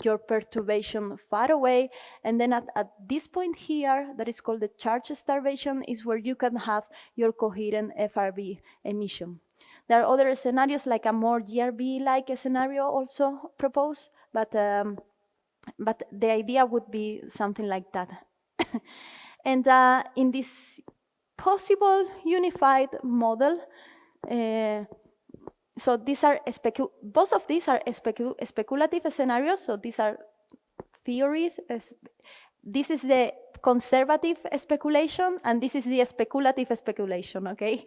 your perturbation far away, and then at this point here, that is called the charge starvation, is where you can have your coherent FRB emission. There are other scenarios, like a more GRB-like scenario also proposed, but the idea would be something like that. And in this possible unified model, so these are both of these are speculative scenarios. So these are theories. This is the conservative speculation, and this is the speculative speculation, okay?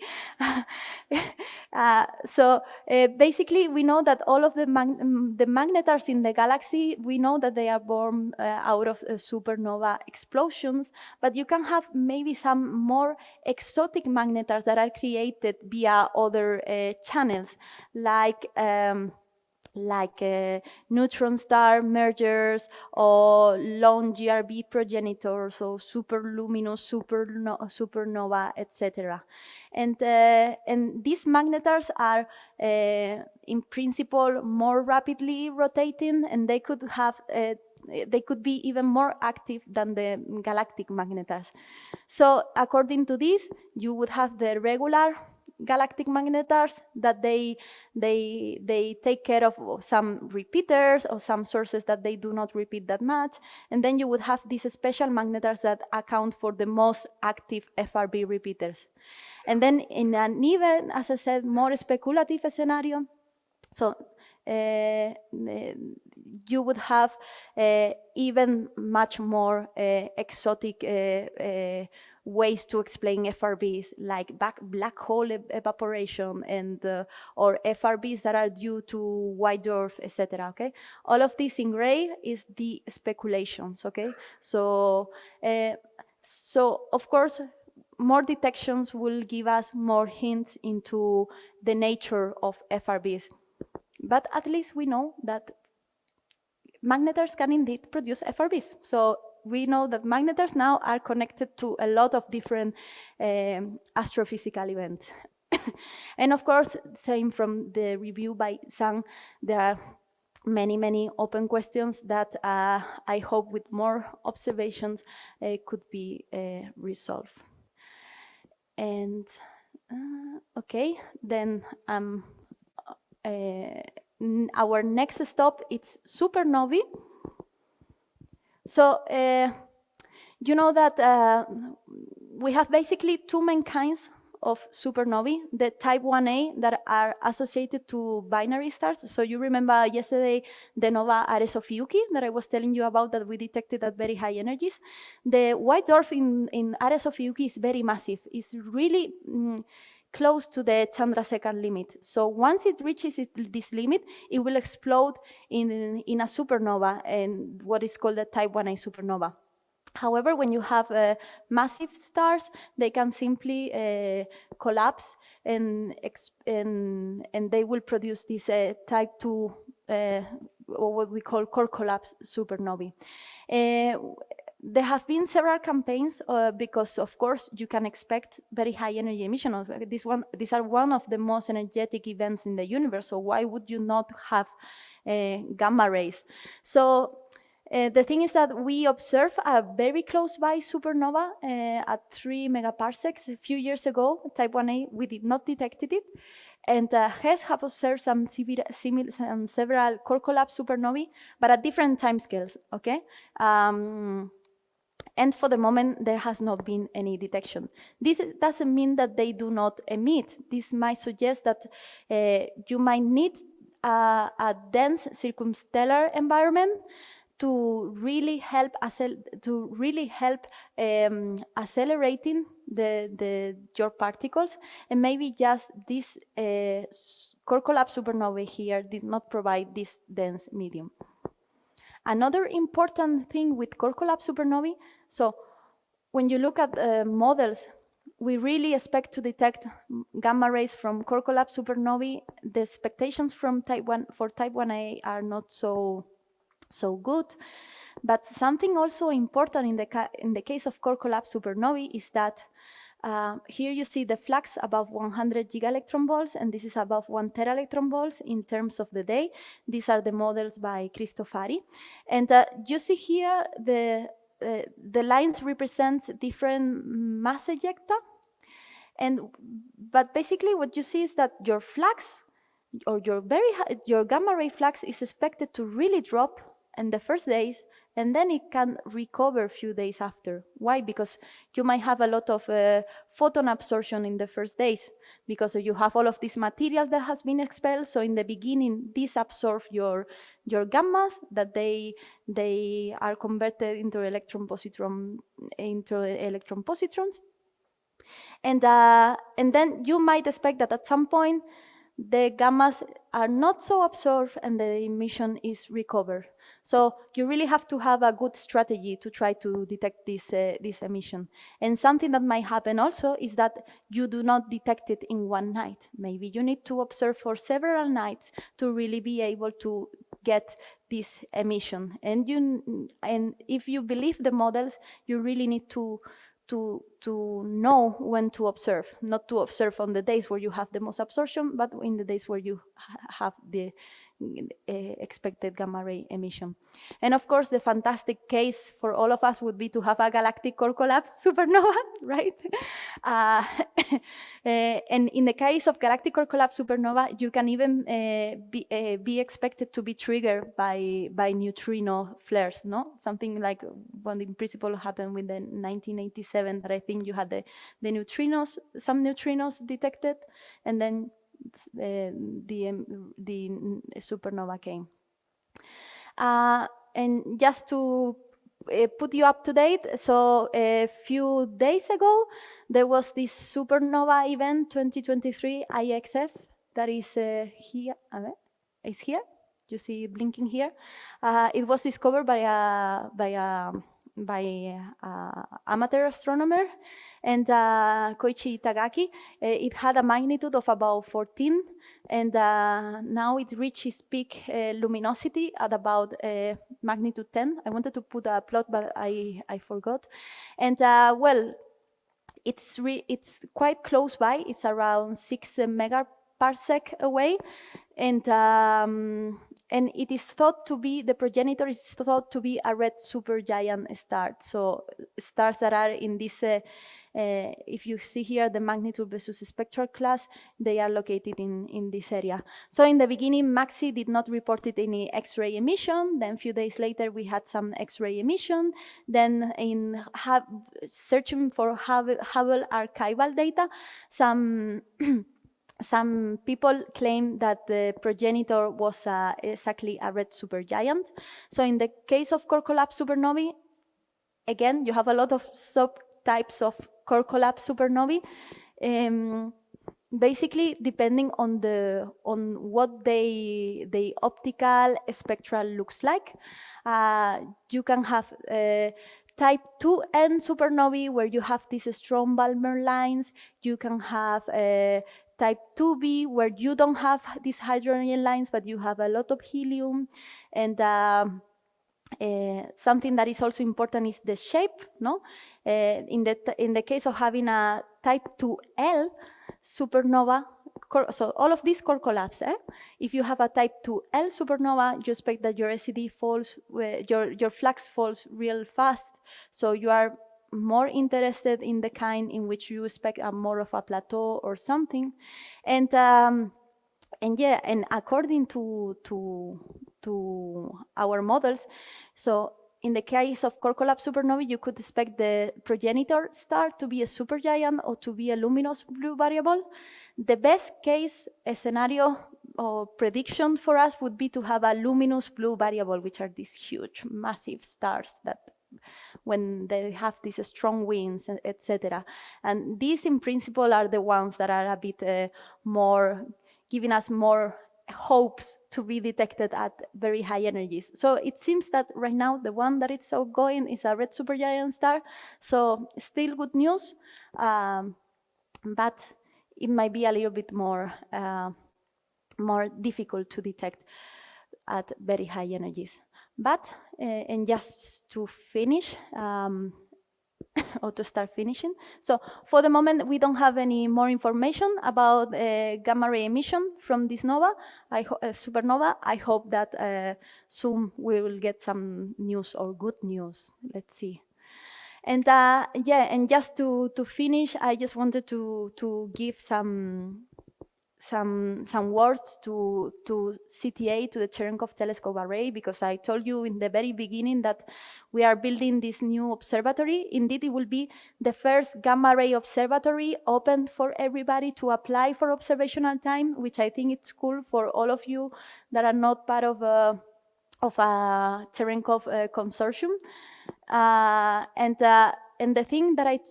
So basically, we know that all of the magnetars in the galaxy, we know that they are born out of supernova explosions, but you can have maybe some more exotic magnetars that are created via other channels, like neutron star mergers or lone GRB progenitors, or superluminous supernova, etc. And these magnetars are, in principle, more rapidly rotating, and they could have they could be even more active than the galactic magnetars. So according to this, you would have the regular galactic magnetars that they take care of some repeaters or some sources that they do not repeat that much, and then you would have these special magnetars that account for the most active FRB repeaters. And then in an even, as I said, more speculative scenario, so you would have even much more exotic ways to explain FRBs, like black hole evaporation, and or FRBs that are due to white dwarf, etc. Okay, all of this in gray is the speculations. Okay, so of course, more detections will give us more hints into the nature of FRBs. But at least we know that magnetars can indeed produce FRBs. So we know that magnetars now are connected to a lot of different astrophysical events. And of course, same from the review by Sang, there are many, many open questions that I hope with more observations could be resolved. And okay, then our next stop, it's supernovae. So you know that we have basically two main kinds of supernovae, the type 1a that are associated to binary stars. So you remember yesterday the nova Ares of Yuki that I was telling you about, that we detected at very high energies. The white dwarf in Ares of Yuki is very massive. It's really close to the Chandrasekhar limit. So once it reaches this limit, it will explode in a supernova, and what is called a type 1a supernova. However, when you have massive stars, they can simply collapse and they will produce this type 2, or what we call core collapse supernovae. There have been several campaigns because, of course, you can expect very high energy emission. These are one of the most energetic events in the universe, so why would you not have gamma rays? So the thing is that we observed a very close by supernova at 3 megaparsecs a few years ago, type 1a. We did not detect it. And HES have observed some several core collapse supernovae, but at different timescales, okay? And for the moment, there has not been any detection. This doesn't mean that they do not emit. This might suggest that you might need a dense circumstellar environment to really help accelerating your particles, and maybe just this core collapse supernovae here did not provide this dense medium. Another important thing with core collapse supernovae, so when you look at models, we really expect to detect gamma rays from core collapse supernovae. The expectations for type 1a are not so good. But something also important in the case of core collapse supernovae is that here you see the flux above 100 gigaelectron volts, and this is above 1 teraelectron volts in terms of the day. These are the models by Cristofari. And you see here the lines represent different mass ejecta. But basically what you see is that your flux, or your gamma ray flux, is expected to really drop in the first days, and then it can recover a few days after. Why? Because you might have a lot of photon absorption in the first days, because you have all of this material that has been expelled. So in the beginning, these absorb your gammas, that they are converted into electron positrons. And then you might expect that at some point, the gammas are not so absorbed and the emission is recovered. So you really have to have a good strategy to try to detect this emission. And something that might happen also is that you do not detect it in one night. Maybe you need to observe for several nights to really be able to get this emission. And if you believe the models, you really need to know when to observe, not to observe on the days where you have the most absorption, but in the days where you have the expected gamma ray emission. And of course, the fantastic case for all of us would be to have a galactic core collapse supernova, right? And in the case of galactic core collapse supernova, you can even be expected to be triggered by neutrino flares, no? Something like what in principle happened with the 1987, that I think you had the neutrinos, some neutrinos detected, and then the supernova came. And just to put you up to date, so a few days ago, there was this supernova event 2023 IXF that is here. It's here. You see it blinking here. It was discovered by amateur astronomer and Koichi Itagaki. It had a magnitude of about 14, and now it reached its peak luminosity at about magnitude 10. I wanted to put a plot, but I forgot. And well, it's quite close by. It's around 6 megaparsec away, and it is thought to be, the progenitor is thought to be a red supergiant star. So stars that are in this, if you see here the magnitude versus spectral class, they are located in this area. So in the beginning, MAXI did not report any X-ray emission. Then a few days later, we had some X-ray emission. Then in searching for Hubble archival data, some people claim that the progenitor was exactly a red supergiant. So in the case of core collapse supernovae, again, you have a lot of subtypes of core collapse supernovae. Basically, depending on what the optical spectral looks like, you can have type 2n supernovae, where you have these strong Balmer lines. You can have type 2b, where you don't have these hydrogen lines, but you have a lot of helium. And something that is also important is the shape, no? In the case of having a type 2L supernova, so all of these core collapse. If you have a type 2L supernova, you expect that your SED falls, your flux falls real fast. So you are more interested in the kind in which you expect more of a plateau or something. And yeah, and according to our models, so in the case of core collapse supernovae, you could expect the progenitor star to be a supergiant or to be a luminous blue variable. The best case scenario or prediction for us would be to have a luminous blue variable, which are these huge, massive stars that when they have these strong winds, etc. And these, in principle, are the ones that are a bit more, giving us more hopes to be detected at very high energies. So it seems that right now the one that is outgoing is a red supergiant star. So still good news, but it might be a little bit more difficult to detect at very high energies. But, and just to finish, or to start finishing. So for the moment, we don't have any more information about gamma ray emission from this supernova. I hope that soon we will get some news or good news. Let's see. And yeah, and just to finish, I just wanted to give some words to CTA, to the Cherenkov Telescope Array, because I told you in the very beginning that we are building this new observatory. Indeed, it will be the first gamma ray observatory open for everybody to apply for observational time, which I think it's cool for all of you that are not part of a Cherenkov consortium. And the thing that I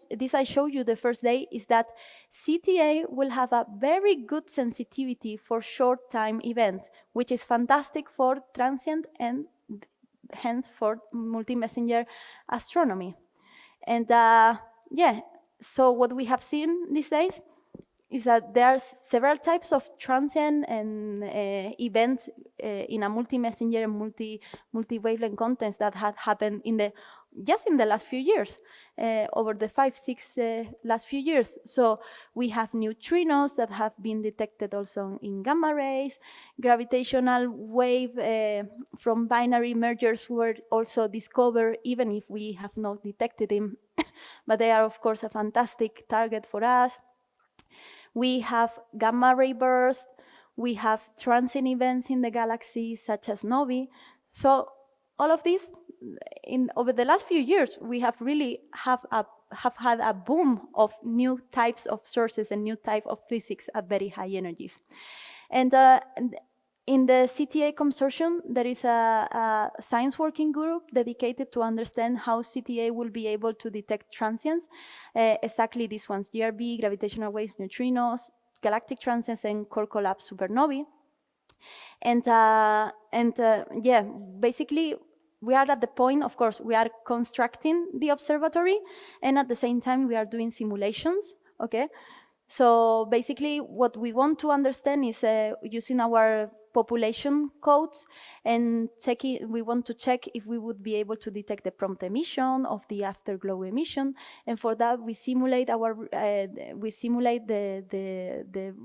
show you the first day is that CTA will have a very good sensitivity for short time events, which is fantastic for transient and hence for multi-messenger astronomy. And yeah, so what we have seen these days is that there are several types of transient and events in a multi-messenger and multi-wavelength contents that had happened just in the last few years, over the 5-6 last few years. So we have neutrinos that have been detected also in gamma rays. Gravitational wave from binary mergers were also discovered, even if we have not detected them. But they are, of course, a fantastic target for us. We have gamma ray bursts. We have transient events in the galaxy, such as novae. So all of these, over the last few years, we have really have had a boom of new types of sources and new type of physics at very high energies. And in the CTA consortium, there is a science working group dedicated to understand how CTA will be able to detect transients, exactly these ones: GRB, gravitational waves, neutrinos, galactic transients, and core collapse supernovae. And yeah, basically, we are at the point, of course, we are constructing the observatory, and at the same time, we are doing simulations, okay? So basically, what we want to understand is using our population codes and we want to check if we would be able to detect the prompt emission of the afterglow emission, and for that we simulate the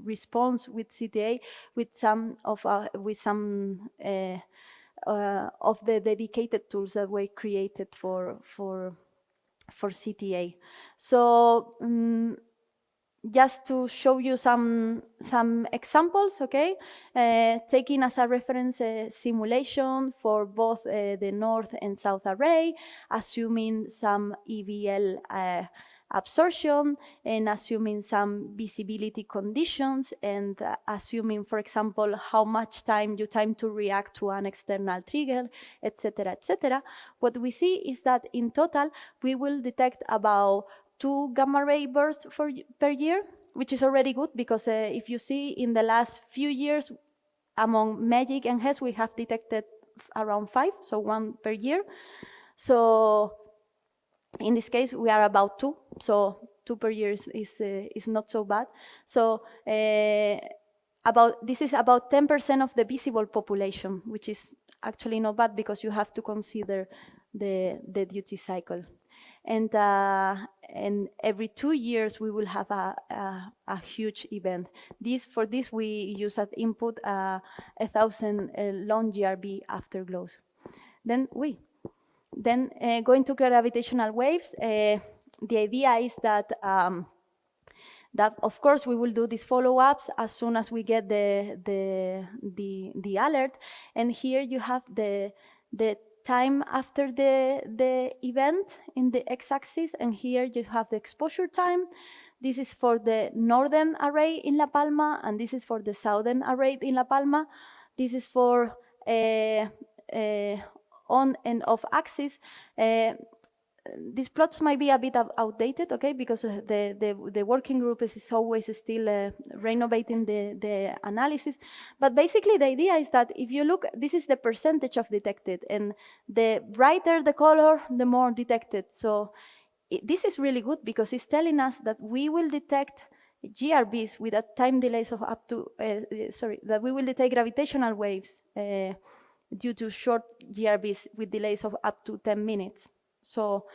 response with CTA with some of the dedicated tools that were created for CTA. So just to show you some examples, okay? Taking as a reference a simulation for both the North and South array, assuming some EVL absorption and assuming some visibility conditions, and assuming, for example, how much time to react to an external trigger, etc., etc. What we see is that in total, we will detect about 2 gamma ray bursts per year, which is already good, because if you see in the last few years, among MAGIC and HESS, we have detected around 5, so 1 per year. So In this case, we are about 2, so 2 per year is not so bad. So this is about 10% of the visible population, which is actually not bad because you have to consider the duty cycle. And every 2 years we will have a huge event. For this we use as input 1,000 long GRB afterglows. Then going to gravitational waves, the idea is that of course we will do these follow-ups as soon as we get the alert. And here you have the time after the event in the x-axis, and here you have the exposure time. This is for the northern array in La Palma, and this is for the southern array in La Palma. This is for on and off axis. These plots might be a bit outdated, okay, because the working group is always still renovating the analysis. But basically the idea is that if you look, this is the percentage of detected, and the brighter the color, the more detected. So this is really good because it's telling us that we will detect GRBs with a time delays of up to, that we will detect gravitational waves due to short GRBs with delays of up to 10 minutes. So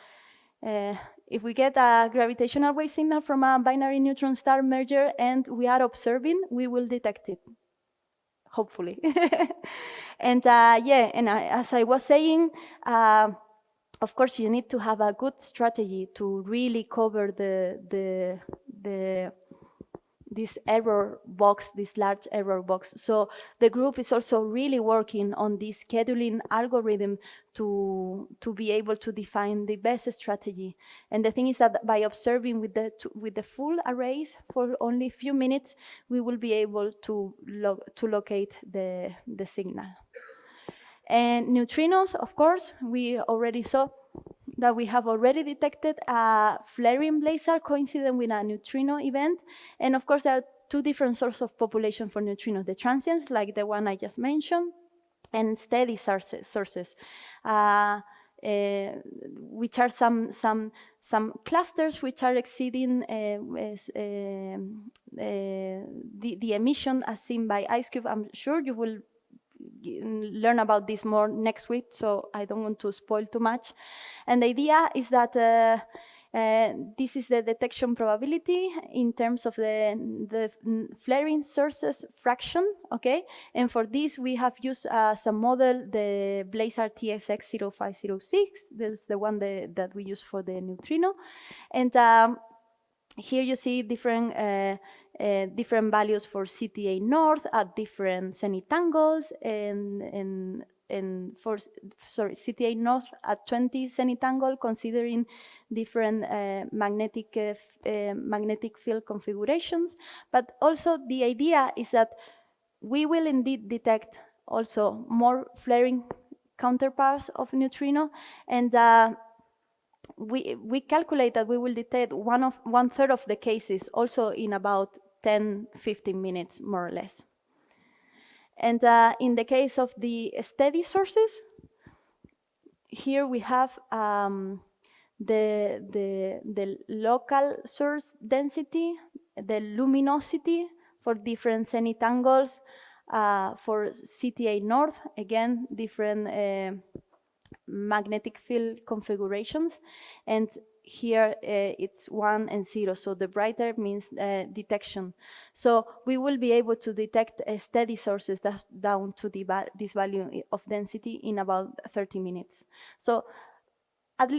if we get a gravitational wave signal from a binary neutron star merger and we are observing, we will detect it, hopefully. And as I was saying, of course, you need to have a good strategy to really cover this error box, this large error box. So the group is also really working on this scheduling algorithm to be able to define the best strategy. And the thing is that by observing with the full arrays for only a few minutes, we will be able to locate the signal. And neutrinos, of course, we already saw that we have already detected a flaring blazar coincident with a neutrino event. And of course, there are 2 different sources of population for neutrinos: the transients, like the one I just mentioned, and steady sources, which are some clusters which are exceeding the emission as seen by IceCube. I'm sure you will learn about this more next week, so I don't want to spoil too much. And the idea is that this is the detection probability in terms of the flaring sources fraction, okay? And for this, we have used as a model the Blazar TSX0506. This is the one that we use for the neutrino. And here you see different values for CTA north at different zenith angles, and for CTA north at 20 zenith angle, considering different magnetic field configurations. But also the idea is that we will indeed detect also more flaring counterparts of neutrino, and we calculate that we will detect 1/3 of the cases also in about 10-15 minutes, more or less. And in the case of the steady sources, here we have the local source density, the luminosity for different zenith angles, for CTA north, again, different magnetic field configurations, and here it's 1 and 0, so the brighter means detection. So we will be able to detect steady sources down to this value of density in about 30 minutes. So,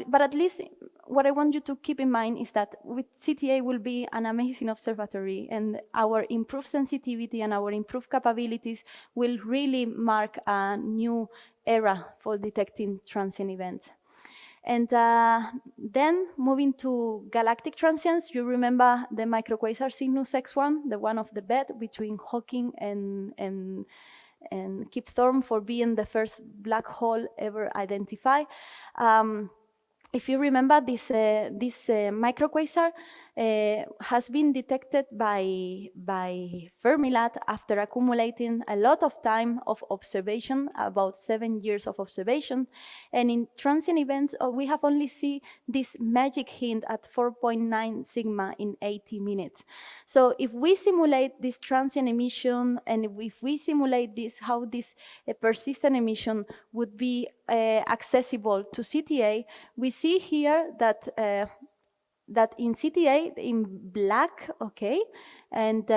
but at least what I want you to keep in mind is that with CTA will be an amazing observatory, and our improved sensitivity and our improved capabilities will really mark a new era for detecting transient events. And then moving to galactic transients, you remember the microquasar Cygnus X1, the one of the bet between Hawking and Kip Thorne for being the first black hole ever identified. If you remember this microquasar, has been detected by Fermilab after accumulating a lot of time of observation, about 7 years of observation. And in transient events, we have only seen this magic hint at 4.9 sigma in 80 minutes. So if we simulate this transient emission, and if we simulate this, how this persistent emission would be accessible to CTA, we see here that in CTA, in black, okay, and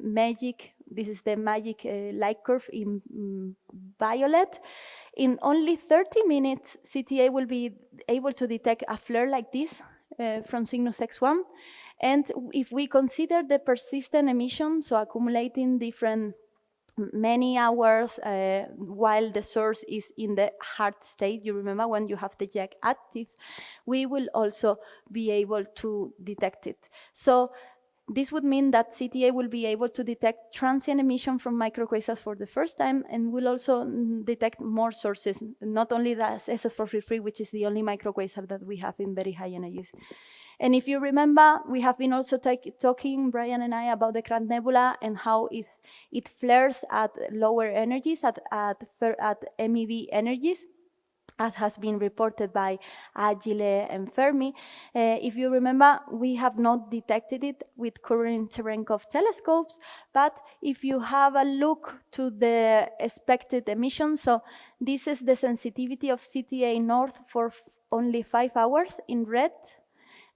magic, this is the magic light curve in violet. In only 30 minutes, CTA will be able to detect a flare like this from Cygnus X1. And if we consider the persistent emission, so accumulating different many hours while the source is in the hard state, you remember when you have the jack active, we will also be able to detect it. So this would mean that CTA will be able to detect transient emission from microquasars for the first time, and will also detect more sources, not only the SS433, which is the only microquasar that we have in very high energies. And if you remember, we have been also talking, Brian and I, about the Crab Nebula and how it flares at lower energies, at MeV energies, as has been reported by Agile and Fermi. If you remember, we have not detected it with current Cherenkov telescopes, but if you have a look to the expected emissions, so this is the sensitivity of CTA North for only 5 hours in red,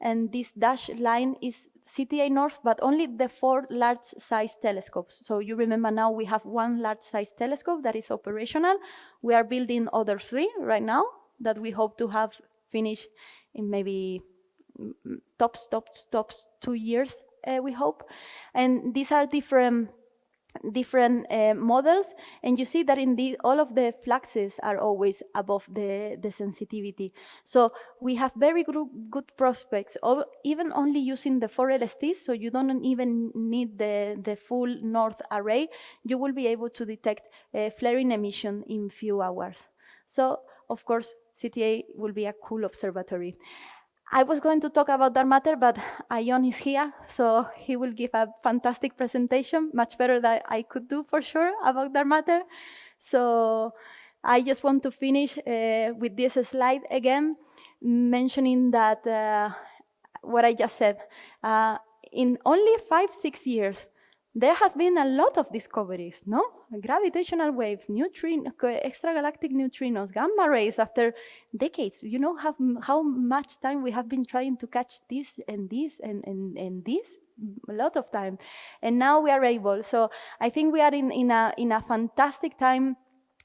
and this dashed line is CTA North, but only the 4 large-size telescopes. So you remember now we have 1 large-size telescope that is operational. We are building other 3 right now that we hope to have finished in maybe tops 2 years, we hope. And these are different models, and you see that in all of the fluxes are always above the sensitivity. So we have very good prospects, even only using the 4 LSTs, so you don't even need the full north array. You will be able to detect flaring emission in few hours. So, of course, CTA will be a cool observatory. I was going to talk about dark matter, but Ion is here, so he will give a fantastic presentation, much better than I could do for sure about dark matter. So I just want to finish with this slide again, mentioning that what I just said. In only 5-6 years, there have been a lot of discoveries, no? Gravitational waves, extragalactic neutrinos, gamma rays after decades. You know how much time we have been trying to catch this and this and this? A lot of time. And now we are able. So I think we are in a fantastic time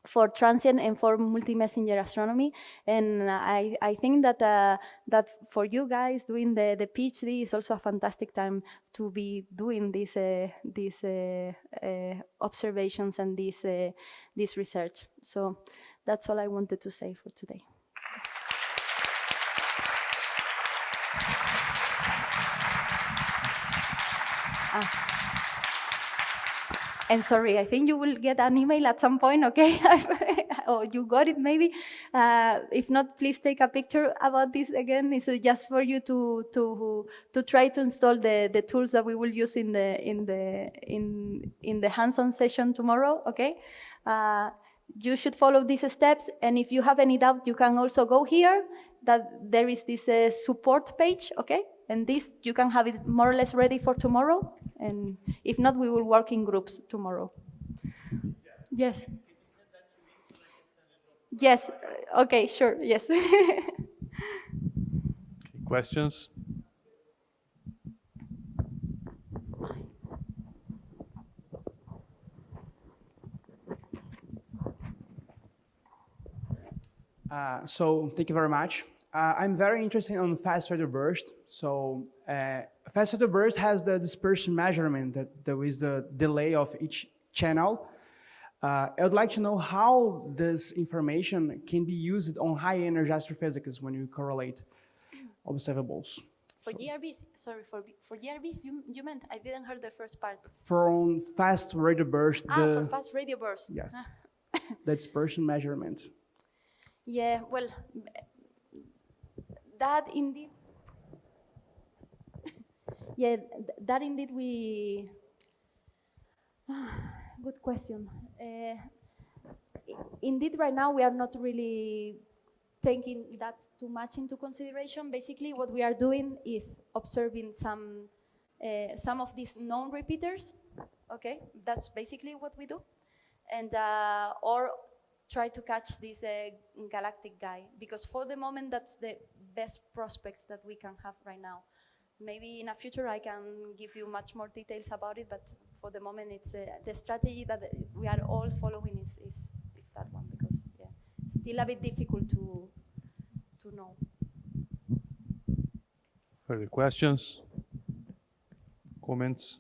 for transient and for multi-messenger astronomy, and I think that that for you guys doing the PhD is also a fantastic time to be doing these observations and this research. So that's all I wanted to say for today. And sorry, I think you will get an email at some point, okay? Or you got it maybe. If not, please take a picture about this again. It's just for you to try to install the tools that we will use in the hands-on session tomorrow, okay? You should follow these steps, and if you have any doubt, you can also go here. That there is this support page, okay? And this, you can have it more or less ready for tomorrow. And if not, we will work in groups tomorrow. Yes. Yes. Okay, sure. Yes. Questions? So thank you very much. I'm very interested on fast radio burst. So fast radio burst has the dispersion measurement that there is the delay of each channel. I would like to know how this information can be used on high energy astrophysics when you correlate observables. For GRBs, sorry, for GRBs, you meant, I didn't hear the first part. From fast radio burst. For fast radio burst. Yes, the dispersion measurement. Yeah, well, that indeed. Yeah, that indeed we. Good question. Indeed, right now we are not really taking that too much into consideration. Basically, what we are doing is observing some of these known repeaters. Okay, that's basically what we do, and or try to catch this galactic guy, because for the moment that's the best prospects that we can have right now. Maybe in a future I can give you much more details about it, but for the moment it's the strategy that we are all following is that one, because yeah, it's still a bit difficult to know. Further questions? Comments?